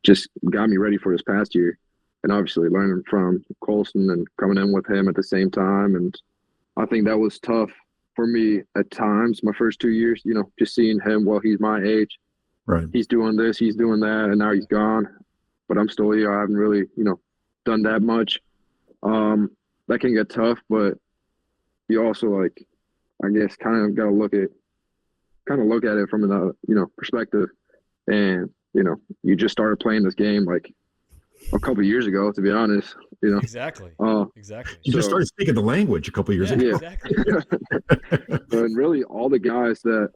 just got me ready for this past year. And obviously learning from Colston and coming in with him at the same time. And I think that was tough for me at times, my first 2 years, just seeing him, well, he's my age. Right. He's doing this, he's doing that, and now he's gone. But I'm still here. I haven't really, done that much. That can get tough, but you also I guess kind of got to look at it from another, perspective. And, you just started playing this game a couple of years ago, to be honest, Exactly. Exactly. You just started speaking the language a couple of years ago. Yeah. Exactly. And really all the guys that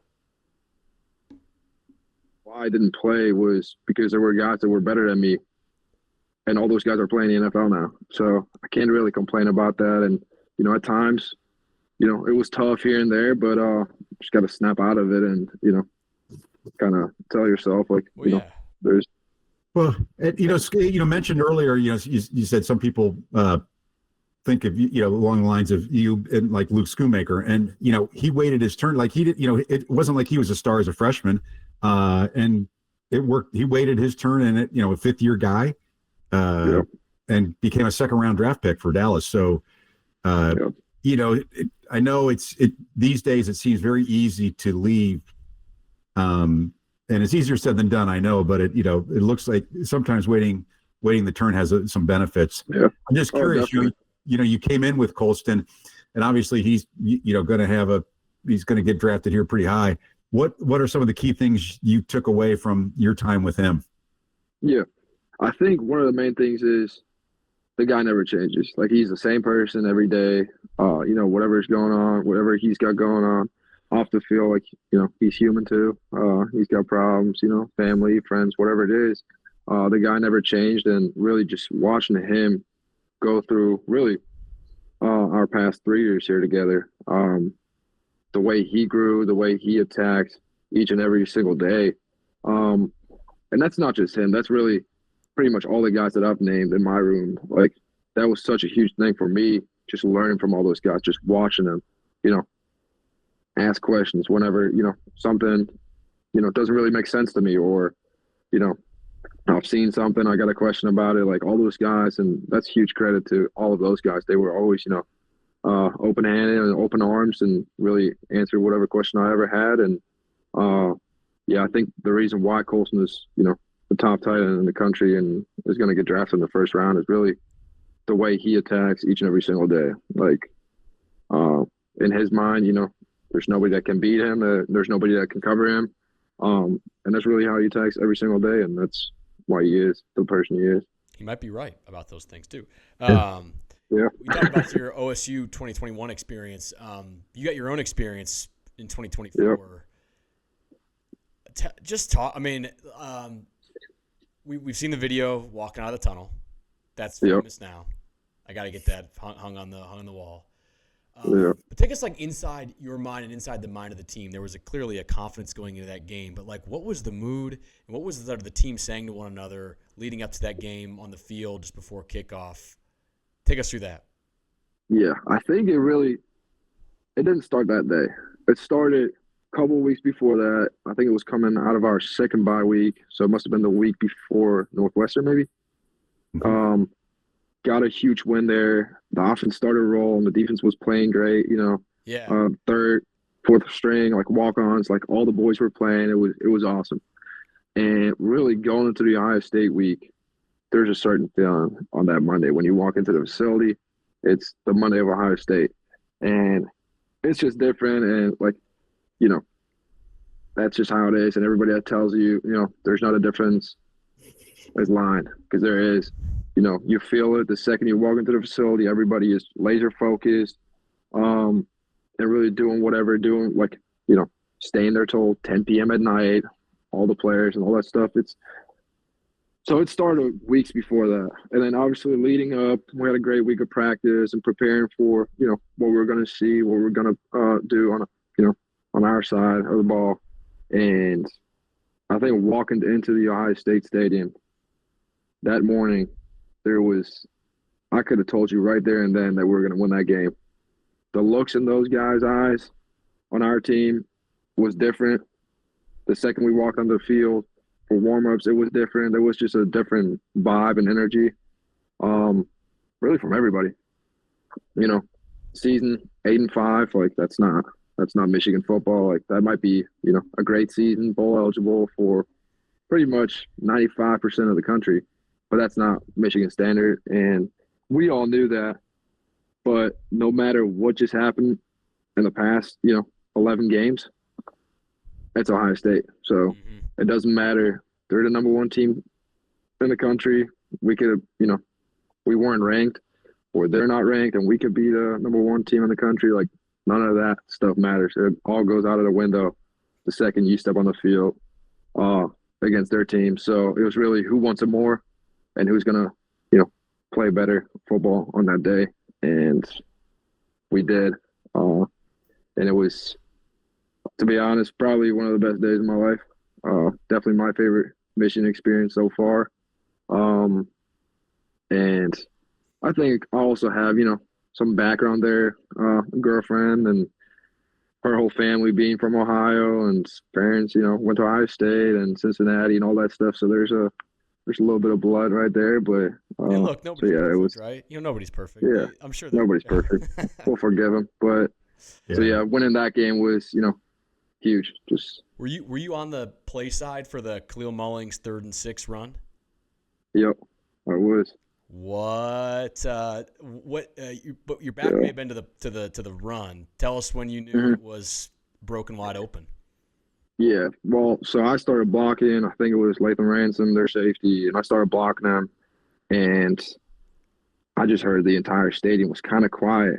why I didn't play was because there were guys that were better than me. And all those guys are playing the NFL now. So I can't really complain about that. And, at times, it was tough here and there, but just got to snap out of it and, kind of tell yourself, there's. Well, mentioned earlier, you said some people think of, along the lines of you and like Luke Schoonmaker. And, he waited his turn. Like he did, it wasn't like he was a star as a freshman. And it worked. He waited his turn and a fifth-year guy. And became a second-round draft pick for Dallas. So, I know these days it seems very easy to leave, and it's easier said than done. I know, but it looks like sometimes waiting the turn has some benefits. Yeah. I'm just curious. You came in with Colston, and obviously he's going to get drafted here pretty high. What are some of the key things you took away from your time with him? Yeah. I think one of the main things is the guy never changes. He's the same person every day. Whatever's going on, whatever he's got going on off the field, he's human too. He's got problems, family, friends, whatever it is. The guy never changed, and really just watching him go through really our past 3 years here together. The way he grew, the way he attacked each and every single day. And that's not just him. That's really pretty much all the guys that I've named in my room. That was such a huge thing for me, just learning from all those guys, just watching them, ask questions whenever, something, doesn't really make sense to me, or, I've seen something, I got a question about it, all those guys. And that's huge credit to all of those guys. They were always, open-handed and open arms and really answer whatever question I ever had. And, I think the reason why Colston is, the top tight end in the country and is going to get drafted in the first round is really the way he attacks each and every single day. In his mind, there's nobody that can beat him. There's nobody that can cover him. And that's really how he attacks every single day. And that's why he is the person he is. He might be right about those things too. Yeah. We talked about your OSU 2021 experience. You got your own experience in 2024. Yep. Just talk. I mean, we've seen the video walking out of the tunnel. That's famous now. I got to get that hung on the wall. Yeah. But take us like inside your mind and inside the mind of the team. There was clearly a confidence going into that game, but like, what was the mood and what was the team saying to one another leading up to that game on the field just before kickoff? Take us through that. Yeah, I think it didn't start that day. It started a couple of weeks before that. I think it was coming out of our second bye week, so it must have been the week before Northwestern, maybe. Got a huge win there. The offense started rolling. The defense was playing great. Yeah. Third, fourth string, like walk-ons, like all the boys were playing. It was awesome. And really going into the Ohio State week, there's a certain feeling on that Monday when you walk into the facility. It's the Monday of Ohio State, and it's just different. And like, that's just how it is. And everybody that tells you, there's not a difference is lying, because there is. You feel it the second you walk into the facility. Everybody is laser focused, and really doing staying there till 10 p.m. at night, all the players and all that stuff. So it started weeks before that. And then obviously leading up, we had a great week of practice and preparing for, what we were going to see, what we we're going to do on our side of the ball. And I think walking into the Ohio State Stadium that morning, I could have told you right there and then that we were going to win that game. The looks in those guys' eyes on our team was different. The second we walked on the field for warm-ups, it was different. There was just a different vibe and energy, really from everybody. Season 8-5, like that's not Michigan football. Like that might be, a great season, bowl eligible for pretty much 95% of the country. But that's not Michigan standard, and we all knew that. But no matter what just happened in the past, 11 games, it's Ohio State. So it doesn't matter. They're the number one team in the country. We could, we weren't ranked, or they're not ranked, and we could be the number one team in the country. Like, none of that stuff matters. It all goes out of the window the second you step on the field against their team. So it was really who wants it more, and who's going to, play better football on that day. And we did. And it was, to be honest, probably one of the best days of my life. Definitely my favorite Michigan experience so far. And I think I also have, some background there, a girlfriend and her whole family being from Ohio, and parents, went to Ohio State and Cincinnati and all that stuff. So there's a little bit of blood right there, but and look, nobody's perfect, it was, right? Nobody's perfect. Yeah, I'm sure nobody's perfect. We'll forgive him, but winning that game was, huge. Just were you on the play side for the Khalil Mullings 3rd and 6 run? Yep, I was. What? But your back may have been to the run. Tell us when you knew it was broken wide open. Yeah, well, so I started blocking. I think it was Latham Ransom, their safety, and I started blocking them. And I just heard the entire stadium was kind of quiet.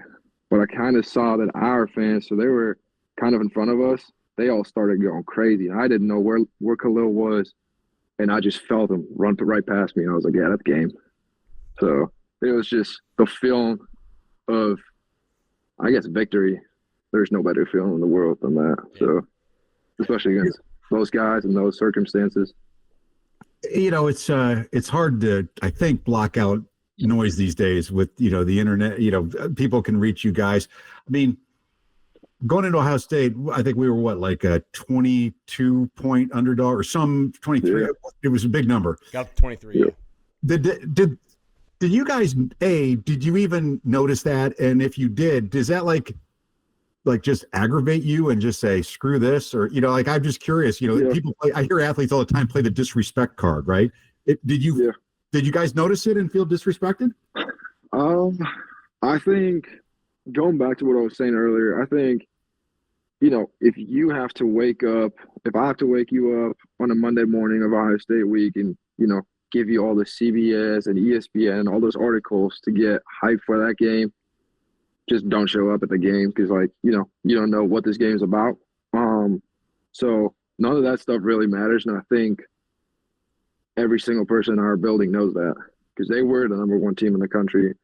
But I kind of saw that our fans, so they were kind of in front of us, they all started going crazy. And I didn't know where Khalil was, and I just felt him run right past me. And I was like, yeah, that's game. So it was just the feeling of, I guess, victory. There's no better feeling in the world than that. So. Especially against those guys in those circumstances. It's hard to, I think, block out noise these days with, the internet. People can reach you guys. I mean, going into Ohio State, I think we were like a 22-point underdog or some 23. Yeah. It was a big number. Got 23. Yeah. Did you guys, did you even notice that? And if you did, does that like just aggravate you and just say, screw this? Or, I'm just curious, people I hear athletes all the time play the disrespect card, right? Did you guys notice it and feel disrespected? I think going back to what I was saying earlier, I think, if you have to wake up, if I have to wake you up on a Monday morning of Ohio State week and, give you all the CBS and ESPN, all those articles to get hyped for that game, just don't show up at the game because, you don't know what this game is about. So none of that stuff really matters. And I think every single person in our building knows that because they were the number one team in the country,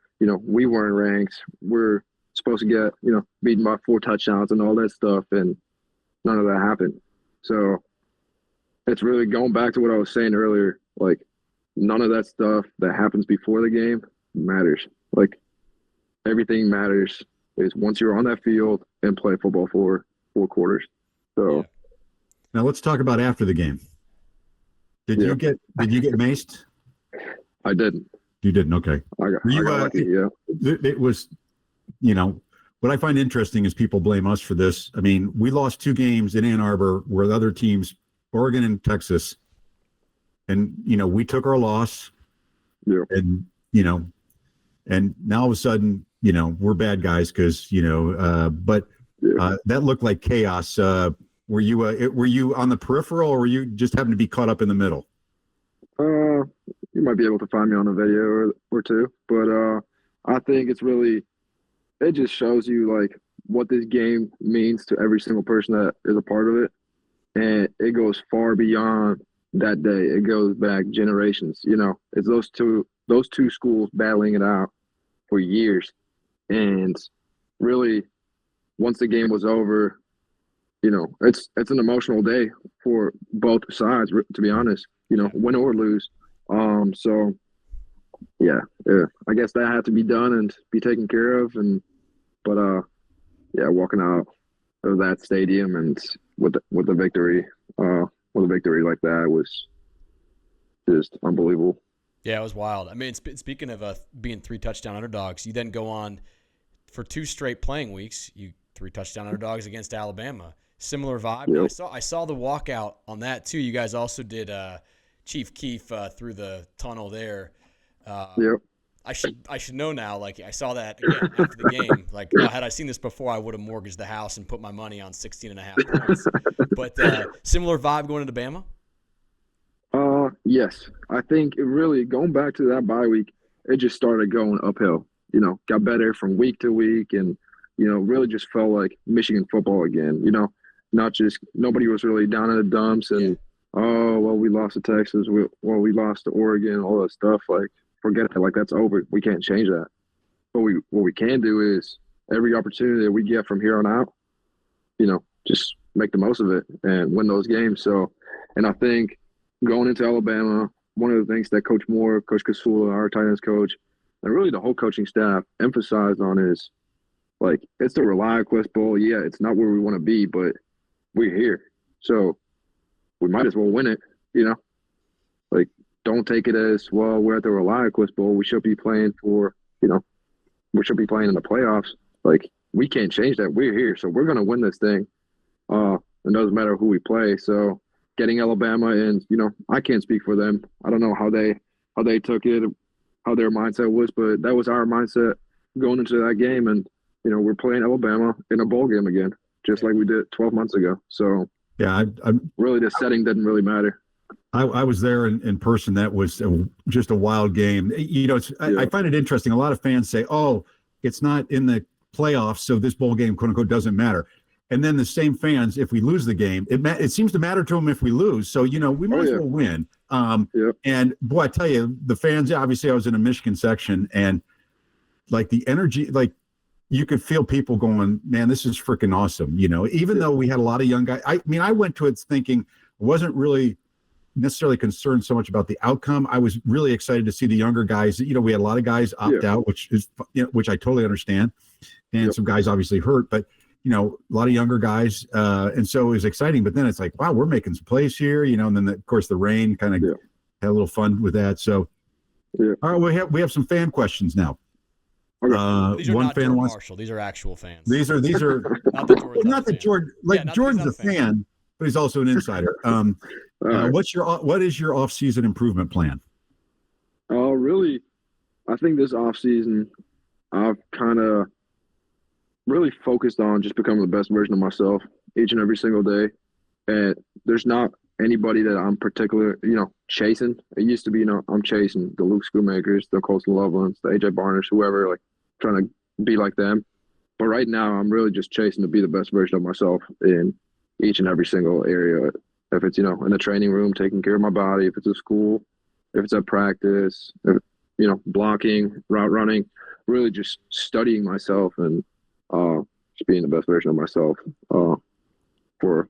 we weren't ranked. We're supposed to get, beaten by 4 touchdowns and all that stuff, and none of that happened. So it's really going back to what I was saying earlier. Like, none of that stuff that happens before the game matters. Like, everything matters is once you're on that field and play football for 4 quarters. So now let's talk about after the game. Did you get maced? I didn't. You didn't. Okay. I got lucky. Yeah. It was, what I find interesting is people blame us for this. I mean, we lost 2 games in Ann Arbor where the other teams, Oregon and Texas, and we took our loss. Yeah. And and now all of a sudden, we're bad guys because but that looked like chaos. Were you on the peripheral, or were you just having to be caught up in the middle? You might be able to find me on a video or 2, but I think it just shows you like what this game means to every single person that is a part of it, and it goes far beyond that day. It goes back generations. It's those two schools battling it out for years, and really, once the game was over, it's an emotional day for both sides, to be honest. Win or lose. So yeah, I guess that had to be done and be taken care of. Walking out of that stadium and with a victory like that was just unbelievable. Yeah, it was wild. I mean, speaking of being 3 touchdown underdogs, you then go on for 2 straight playing weeks. You 3 touchdown underdogs against Alabama. Similar vibe. Yep. I saw the walkout on that too. You guys also did Chief Keef through the tunnel there. Yep. I should know now. Like, I saw that again after the game. Like, had I seen this before, I would have mortgaged the house and put my money on 16.5 points. But similar vibe going into Bama. Yes, I think it really, going back to that bye week, it just started going uphill. Got better from week to week, and really just felt like Michigan football again. Not just, nobody was really down in the dumps and we lost to Texas, we lost to Oregon, all that stuff. Like, forget it. Like, that's over. We can't change that. But what we can do is every opportunity that we get from here on out, just make the most of it and win those games. So, and I think going into Alabama, one of the things that Coach Moore, Coach Kasula, our tight ends coach, and really the whole coaching staff emphasized on is, like, it's the ReliaQuest Bowl. Yeah, it's not where we want to be, but we're here. So we might as well win it, Like, don't take it as, well, we're at the ReliaQuest Bowl. We should be playing we should be playing in the playoffs. Like, we can't change that. We're here. So we're going to win this thing. It doesn't matter who we play. So getting Alabama, and, I can't speak for them. I don't know how they took it, how their mindset was, but that was our mindset going into that game. And, we're playing Alabama in a bowl game again, just like we did 12 months ago. So yeah, I'm really, the setting didn't really matter. I was there in person. That was just a wild game. I find it interesting. A lot of fans say, "Oh, it's not in the playoffs, so this bowl game, quote unquote, doesn't matter." And then the same fans, if we lose the game, it seems to matter to them if we lose. So we might as well win. And boy, I tell you, the fans. Obviously, I was in a Michigan section, and like the energy, like you could feel people going, "Man, this is freaking awesome!" Even though we had a lot of young guys. I went to it thinking I wasn't really necessarily concerned so much about the outcome. I was really excited to see the younger guys. We had a lot of guys opt out, which is which I totally understand, and some guys obviously hurt, but a lot of younger guys, and so it was exciting. But then it's like, wow, we're making some plays here, and then of course the rain kind of had a little fun with that. So, all right, we have some fan questions now. These are one not fan Jordan wants. Marshall. These are actual fans. These are not that Jordan. Like, Jordan's a fan, but he's also an insider. What is your off-season improvement plan? Really, I think this off-season, I've kind of really focused on just becoming the best version of myself each and every single day. And there's not anybody that I'm particular, chasing. It used to be, I'm chasing the Luke Schoonmakers, the Colson Lovelands, the AJ Barners, whoever, like, trying to be like them. But right now, I'm really just chasing to be the best version of myself in each and every single area. If it's, in the training room, taking care of my body, if it's at school, if it's at practice, if, blocking, route running, really just studying myself and just being the best version of myself for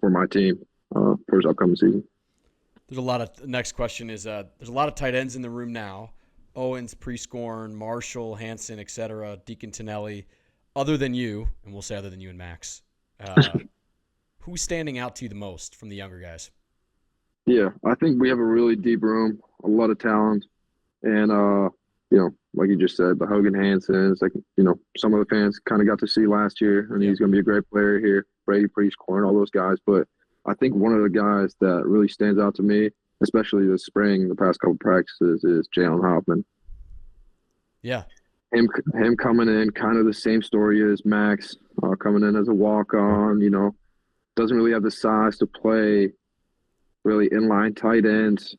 my team for this upcoming season. There's a lot of next question is there's a lot of tight ends in the room now. Owens, Prescorn, Marshall, Hanson, etc., Deacon Tonelli. Other than you, and we'll say other than you and Max, who's standing out to you the most from the younger guys? Yeah, I think we have a really deep room, a lot of talent, and like you just said, the Hogan Hansons, like some of the fans kind of got to see last year, and he's going to be a great player here. Brady Prescorn, all those guys, but I think one of the guys that really stands out to me, especially this spring, the past couple practices, is Jalen Hoffman. Yeah. Him coming in, kind of the same story as Max, coming in as a walk-on, doesn't really have the size to play really inline tight ends.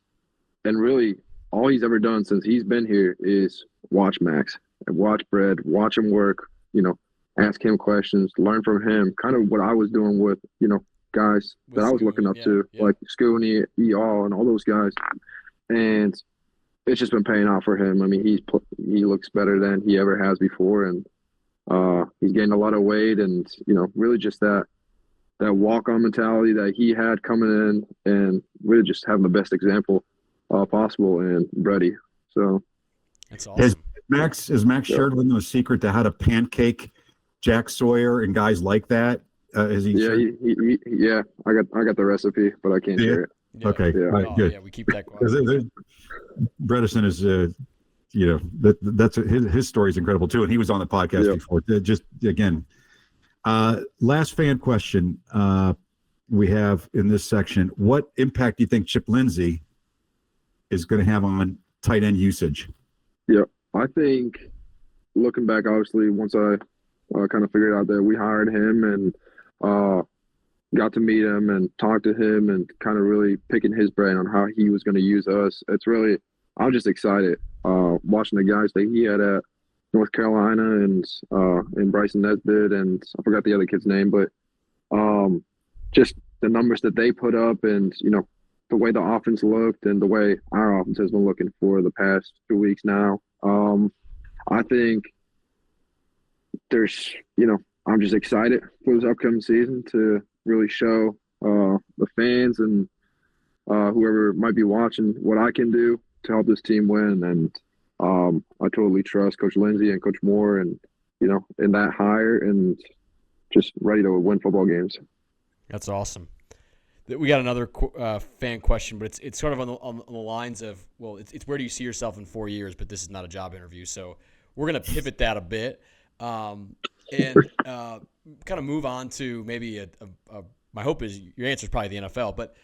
And really, all he's ever done since he's been here is watch Max and watch Brad, watch him work, ask him questions, learn from him, kind of what I was doing with, guys that I was looking up to, like Scooney, Eall, and all those guys. And it's just been paying off for him. I mean, he looks better than he ever has before, and he's gained a lot of weight, and really just that walk-on mentality that he had coming in, and really just having the best example possible in Brady. So that's awesome. Has Max shared with him a secret to how to pancake Jack Sawyer and guys like that? Has he? Yeah, I got the recipe, but I can't share it. Yeah. Okay, yeah. Right, good. Yeah, we keep that quiet. Bredesen is, that's his story is incredible too, and he was on the podcast before. Just again, last fan question we have in this section: what impact do you think Chip Lindsey is going to have on tight end usage? Yeah, I think looking back, obviously, once I kind of figured out that we hired him and got to meet him and talk to him and kind of really picking his brain on how he was going to use us. I'm just excited watching the guys that he had at North Carolina and Bryson Nesbitt, and I forgot the other kid's name, but just the numbers that they put up, and the way the offense looked and the way our offense has been looking for the past 2 weeks now. I think there's I'm just excited for this upcoming season to really show the fans and whoever might be watching what I can do to help this team win. And I totally trust Coach Lindsey and Coach Moore and, in that hire, and just ready to win football games. That's awesome. We got another fan question, but it's sort of on the lines of, well, it's where do you see yourself in 4 years, but this is not a job interview. So we're going to pivot that a bit. And kind of move on to maybe my hope is your answer is probably the NFL, but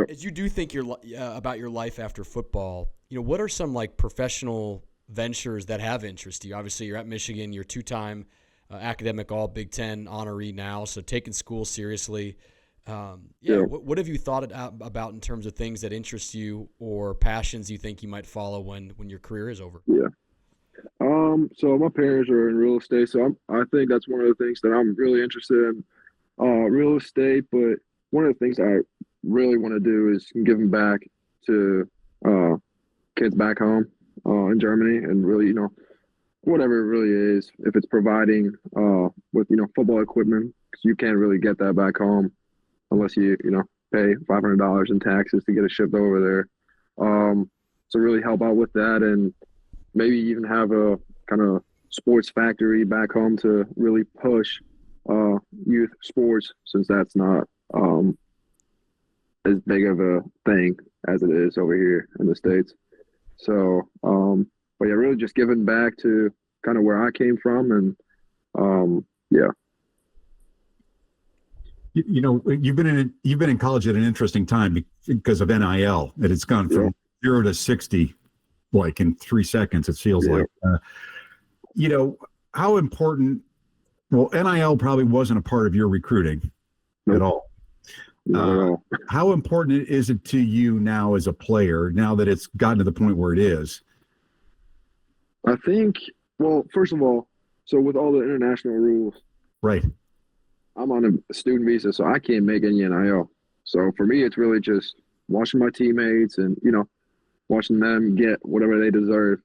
as you do think about your life after football, what are some like professional ventures that have interest to you? Obviously, you're at Michigan, you're two-time academic All Big Ten honoree now, so taking school seriously. What have you thought about in terms of things that interest you or passions you think you might follow when your career is over? Yeah. So my parents are in real estate, so I think that's one of the things that I'm really interested in, real estate. But one of the things I really want to do is giving back to kids back home in Germany, and really, whatever it really is, if it's providing with football equipment, because you can't really get that back home unless you pay $500 in taxes to get it shipped over there. So really help out with that, and maybe even have a kind of sports factory back home to really push youth sports, since that's not as big of a thing as it is over here in the States. So, but yeah, really just giving back to kind of where I came from, and yeah. You've been in college at an interesting time because of NIL, and it's gone from 0 to 60 like in 3 seconds. It feels like. How important? Well, NIL probably wasn't a part of your recruiting at all. Not at all. How important is it to you now as a player, now that it's gotten to the point where it is? I think, well, first of all, so with all the international rules, right? I'm on a student visa, so I can't make any NIL. So for me, it's really just watching my teammates and, watching them get whatever they deserve.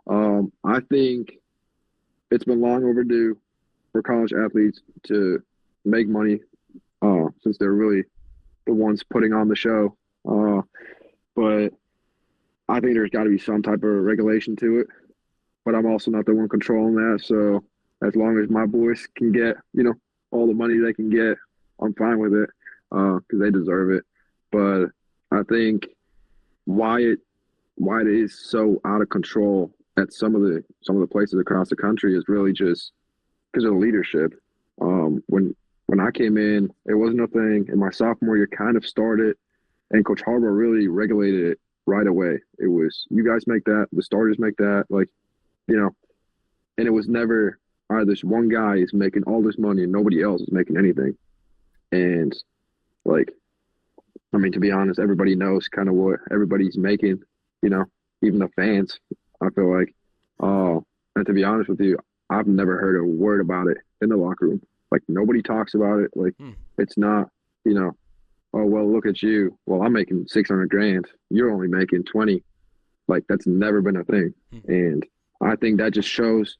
I think it's been long overdue for college athletes to make money, since they're really the ones putting on the show. But I think there's got to be some type of regulation to it. But I'm also not the one controlling that. So as long as my boys can get, all the money they can get, I'm fine with it, because they deserve it. But I think why it is so out of control at some of the places across the country is really just because of the leadership. When I came in, it wasn't a thing. In my sophomore year, kind of started, and Coach Harbaugh really regulated it right away. It was, you guys make that, the starters make that, and it was never, all right, this one guy is making all this money and nobody else is making anything. And to be honest, everybody knows kind of what everybody's making, even the fans, I feel like. And to be honest with you, I've never heard a word about it in the locker room. Nobody talks about it. It's not, oh, well, look at you. Well, I'm making $600,000. You're only making 20. That's never been a thing. And I think that just shows,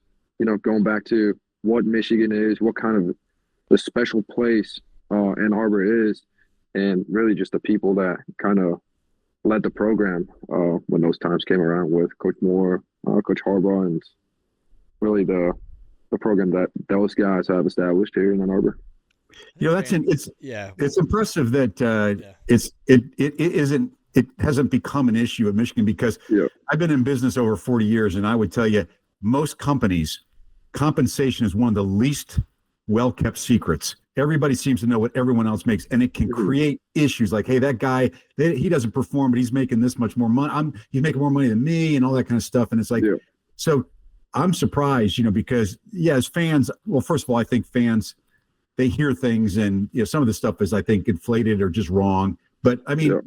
going back to what Michigan is, what kind of the special place Ann Arbor is, and really just the people that kind of led the program when those times came around with Coach Moore, Coach Harbaugh, and really the program that those guys have established here in Ann Arbor. It's impressive that it hasn't become an issue at Michigan, because I've been in business over 40 years, and I would tell you, most companies, compensation is one of the least well-kept secrets. Everybody seems to know what everyone else makes, and it can create issues like, hey, that guy, he doesn't perform, but he's making this much more money. He's making more money than me, and all that kind of stuff. And it's so I'm surprised, because as fans, well, first of all, I think fans, they hear things, and some of the stuff is, I think, inflated or just wrong. But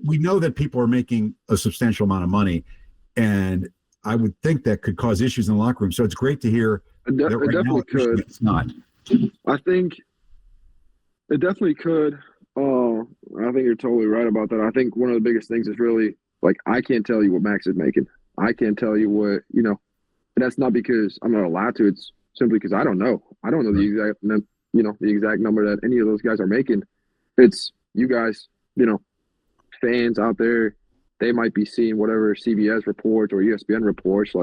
we know that people are making a substantial amount of money, and I would think that could cause issues in the locker room. So it's great to hear it definitely could. It's not. I think it definitely could. I think you're totally right about that. I think one of the biggest things is really, I can't tell you what Max is making. I can't tell you what, and that's not because I'm not allowed to. It's simply because I don't know. I don't know the exact number that any of those guys are making. It's you guys, fans out there, they might be seeing whatever CBS reports or ESPN reports.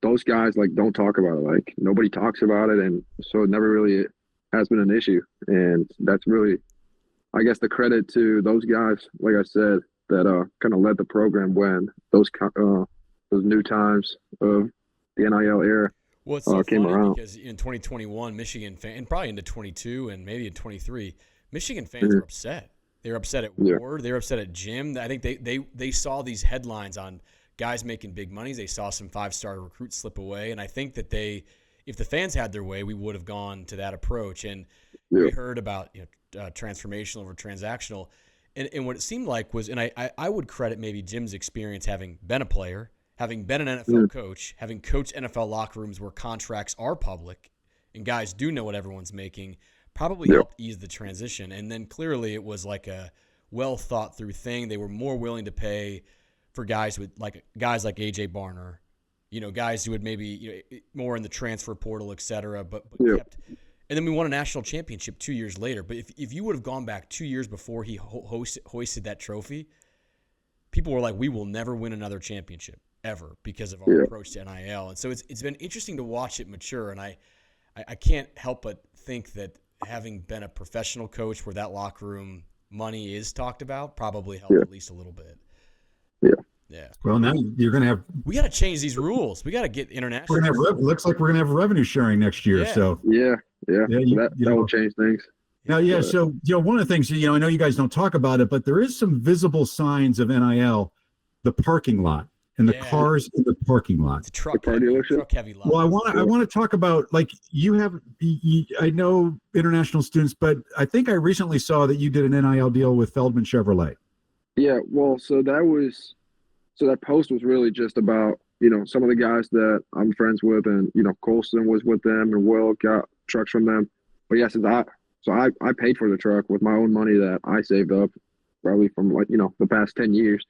Those guys don't talk about it. Nobody talks about it, and so it never really has been an issue. And that's really, I guess, the credit to those guys, like I said, that kind of led the program when those new times of the NIL era came around. Because in 2021, Michigan and probably into 22 and maybe in 23, Michigan fans were upset. They were upset at Ward. They were upset at Jim. I think they saw these headlines on guys making big money. They saw some 5-star recruits slip away, and I think that if the fans had their way, we would have gone to that approach. And we heard about transformational over transactional, and what it seemed like was, and I would credit maybe Jim's experience having been a player, having been an NFL coach, having coached NFL locker rooms where contracts are public and guys do know what everyone's making, probably helped ease the transition. And then clearly it was like a well thought through thing. They were more willing to pay for guys like AJ Barner, guys who would maybe more in the transfer portal, et cetera, but kept. And then we won a national championship 2 years later. But if you would have gone back 2 years before he hoisted that trophy, people were like, we will never win another championship ever because of our approach to NIL. And so it's been interesting to watch it mature. And I can't help but think that having been a professional coach where that locker room money is talked about probably helped at least a little bit. Yeah. Well, now you're going to have. We got to change these rules. We got to get international. Looks like we're going to have revenue sharing next year. Yeah. So that will change things. Now, so one of the things, I know you guys don't talk about it, but there is some visible signs of NIL, the parking lot and the cars in the parking lot. It's a truck heavy lot. Well, I want to talk about, you have. I know international students, but I think I recently saw that you did an NIL deal with Feldman Chevrolet. Yeah, well, so that post was really just about, some of the guys that I'm friends with, and, Colson was with them, and Will got trucks from them. But yeah, I paid for the truck with my own money that I saved up probably from the past 10 years.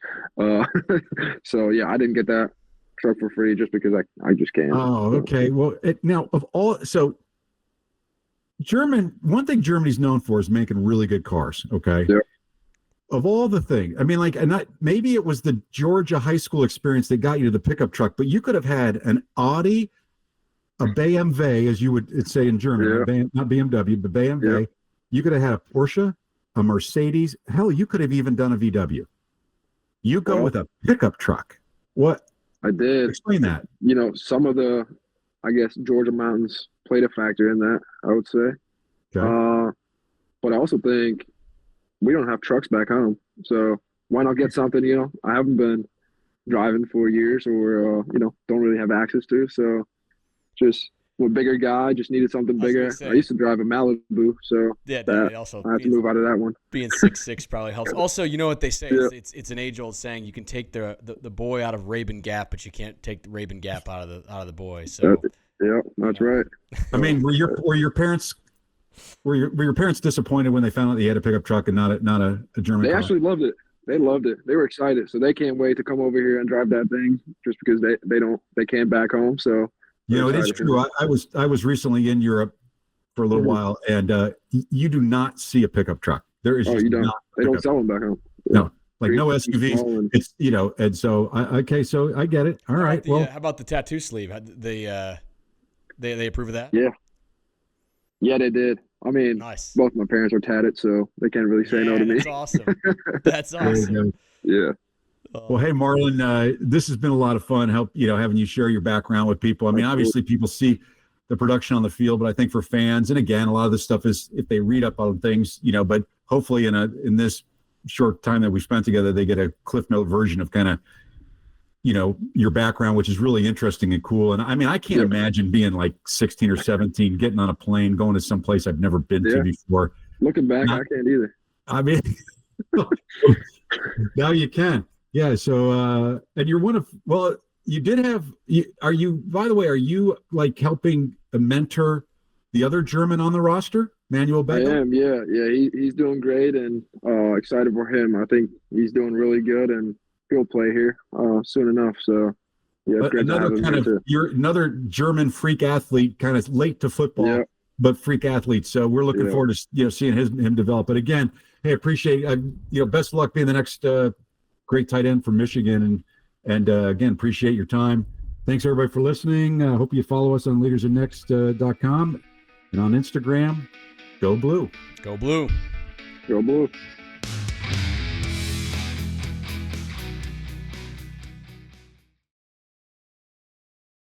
So yeah, I didn't get that truck for free just because I just can. Oh, okay. Well, now one thing Germany's known for is making really good cars. Okay. Yeah. Of all the things, I mean, like, maybe it was the Georgia high school experience that got you to the pickup truck, but you could have had an Audi, a BMW, as you would say in German, not BMW, but BMW. Yeah. You could have had a Porsche, a Mercedes. Hell, you could have even done a VW. You go with a pickup truck. What? I did. Explain that. You know, some of the, I guess, Georgia mountains played a factor in that, I would say. Okay. But I also think we don't have trucks back home. So why not get something, you know, I haven't been driving for years or, you know, don't really have access to. So just I'm a bigger guy, just needed something bigger. I used to drive a Malibu, so yeah, also I have to move out of that one. Being 6'6" probably helps. Also, you know what they say? Yeah. It's an age old saying: you can take the boy out of Rabun Gap, but you can't take the Rabun Gap out of the boy. So that's right. I mean, were your parents disappointed when they found out that you had a pickup truck and not a German They car? actually loved it. They loved it. They were excited, so they can't wait to come over here and drive that thing. Just because they can't back home, so. You know, it is true. I was recently in Europe for a little while, and you do not see a pickup truck. There is you don't. They don't sell them back home. Yeah. No, like no SUVs. It's and so so I get it. All right. How about the tattoo sleeve? They approve of that? Yeah, they did. I mean, nice. Both my parents are tatted, so they can't really say no to me. That's awesome. That's awesome. Yeah. Well, hey, Marlin, this has been a lot of fun. Having you share your background with people. I mean, obviously, people see the production on the field, but I think for fans, and again, a lot of this stuff is if they read up on things, but hopefully, in this short time that we spent together, they get a Cliff Note version of kind of, your background, which is really interesting and cool. And I mean, I can't imagine being like 16 or 17, getting on a plane, going to some place I've never been to before. Looking back, I can't either. I mean, now you can. Yeah. So, and you're you did have, are you like helping mentor the other German on the roster, Manuel Becker? I am. Yeah. He's doing great and excited for him. I think he's doing really good and he'll play here soon enough. So, yeah, it's great another to have him you're another German freak athlete, kind of late to football, but freak athlete. So we're looking forward to seeing him develop. But again, hey, appreciate best of luck being the next great tight end from Michigan, and again, appreciate your time. Thanks everybody for listening. Hope you follow us on leadersinnext.com and on Instagram. Go Blue. Go Blue. Go Blue.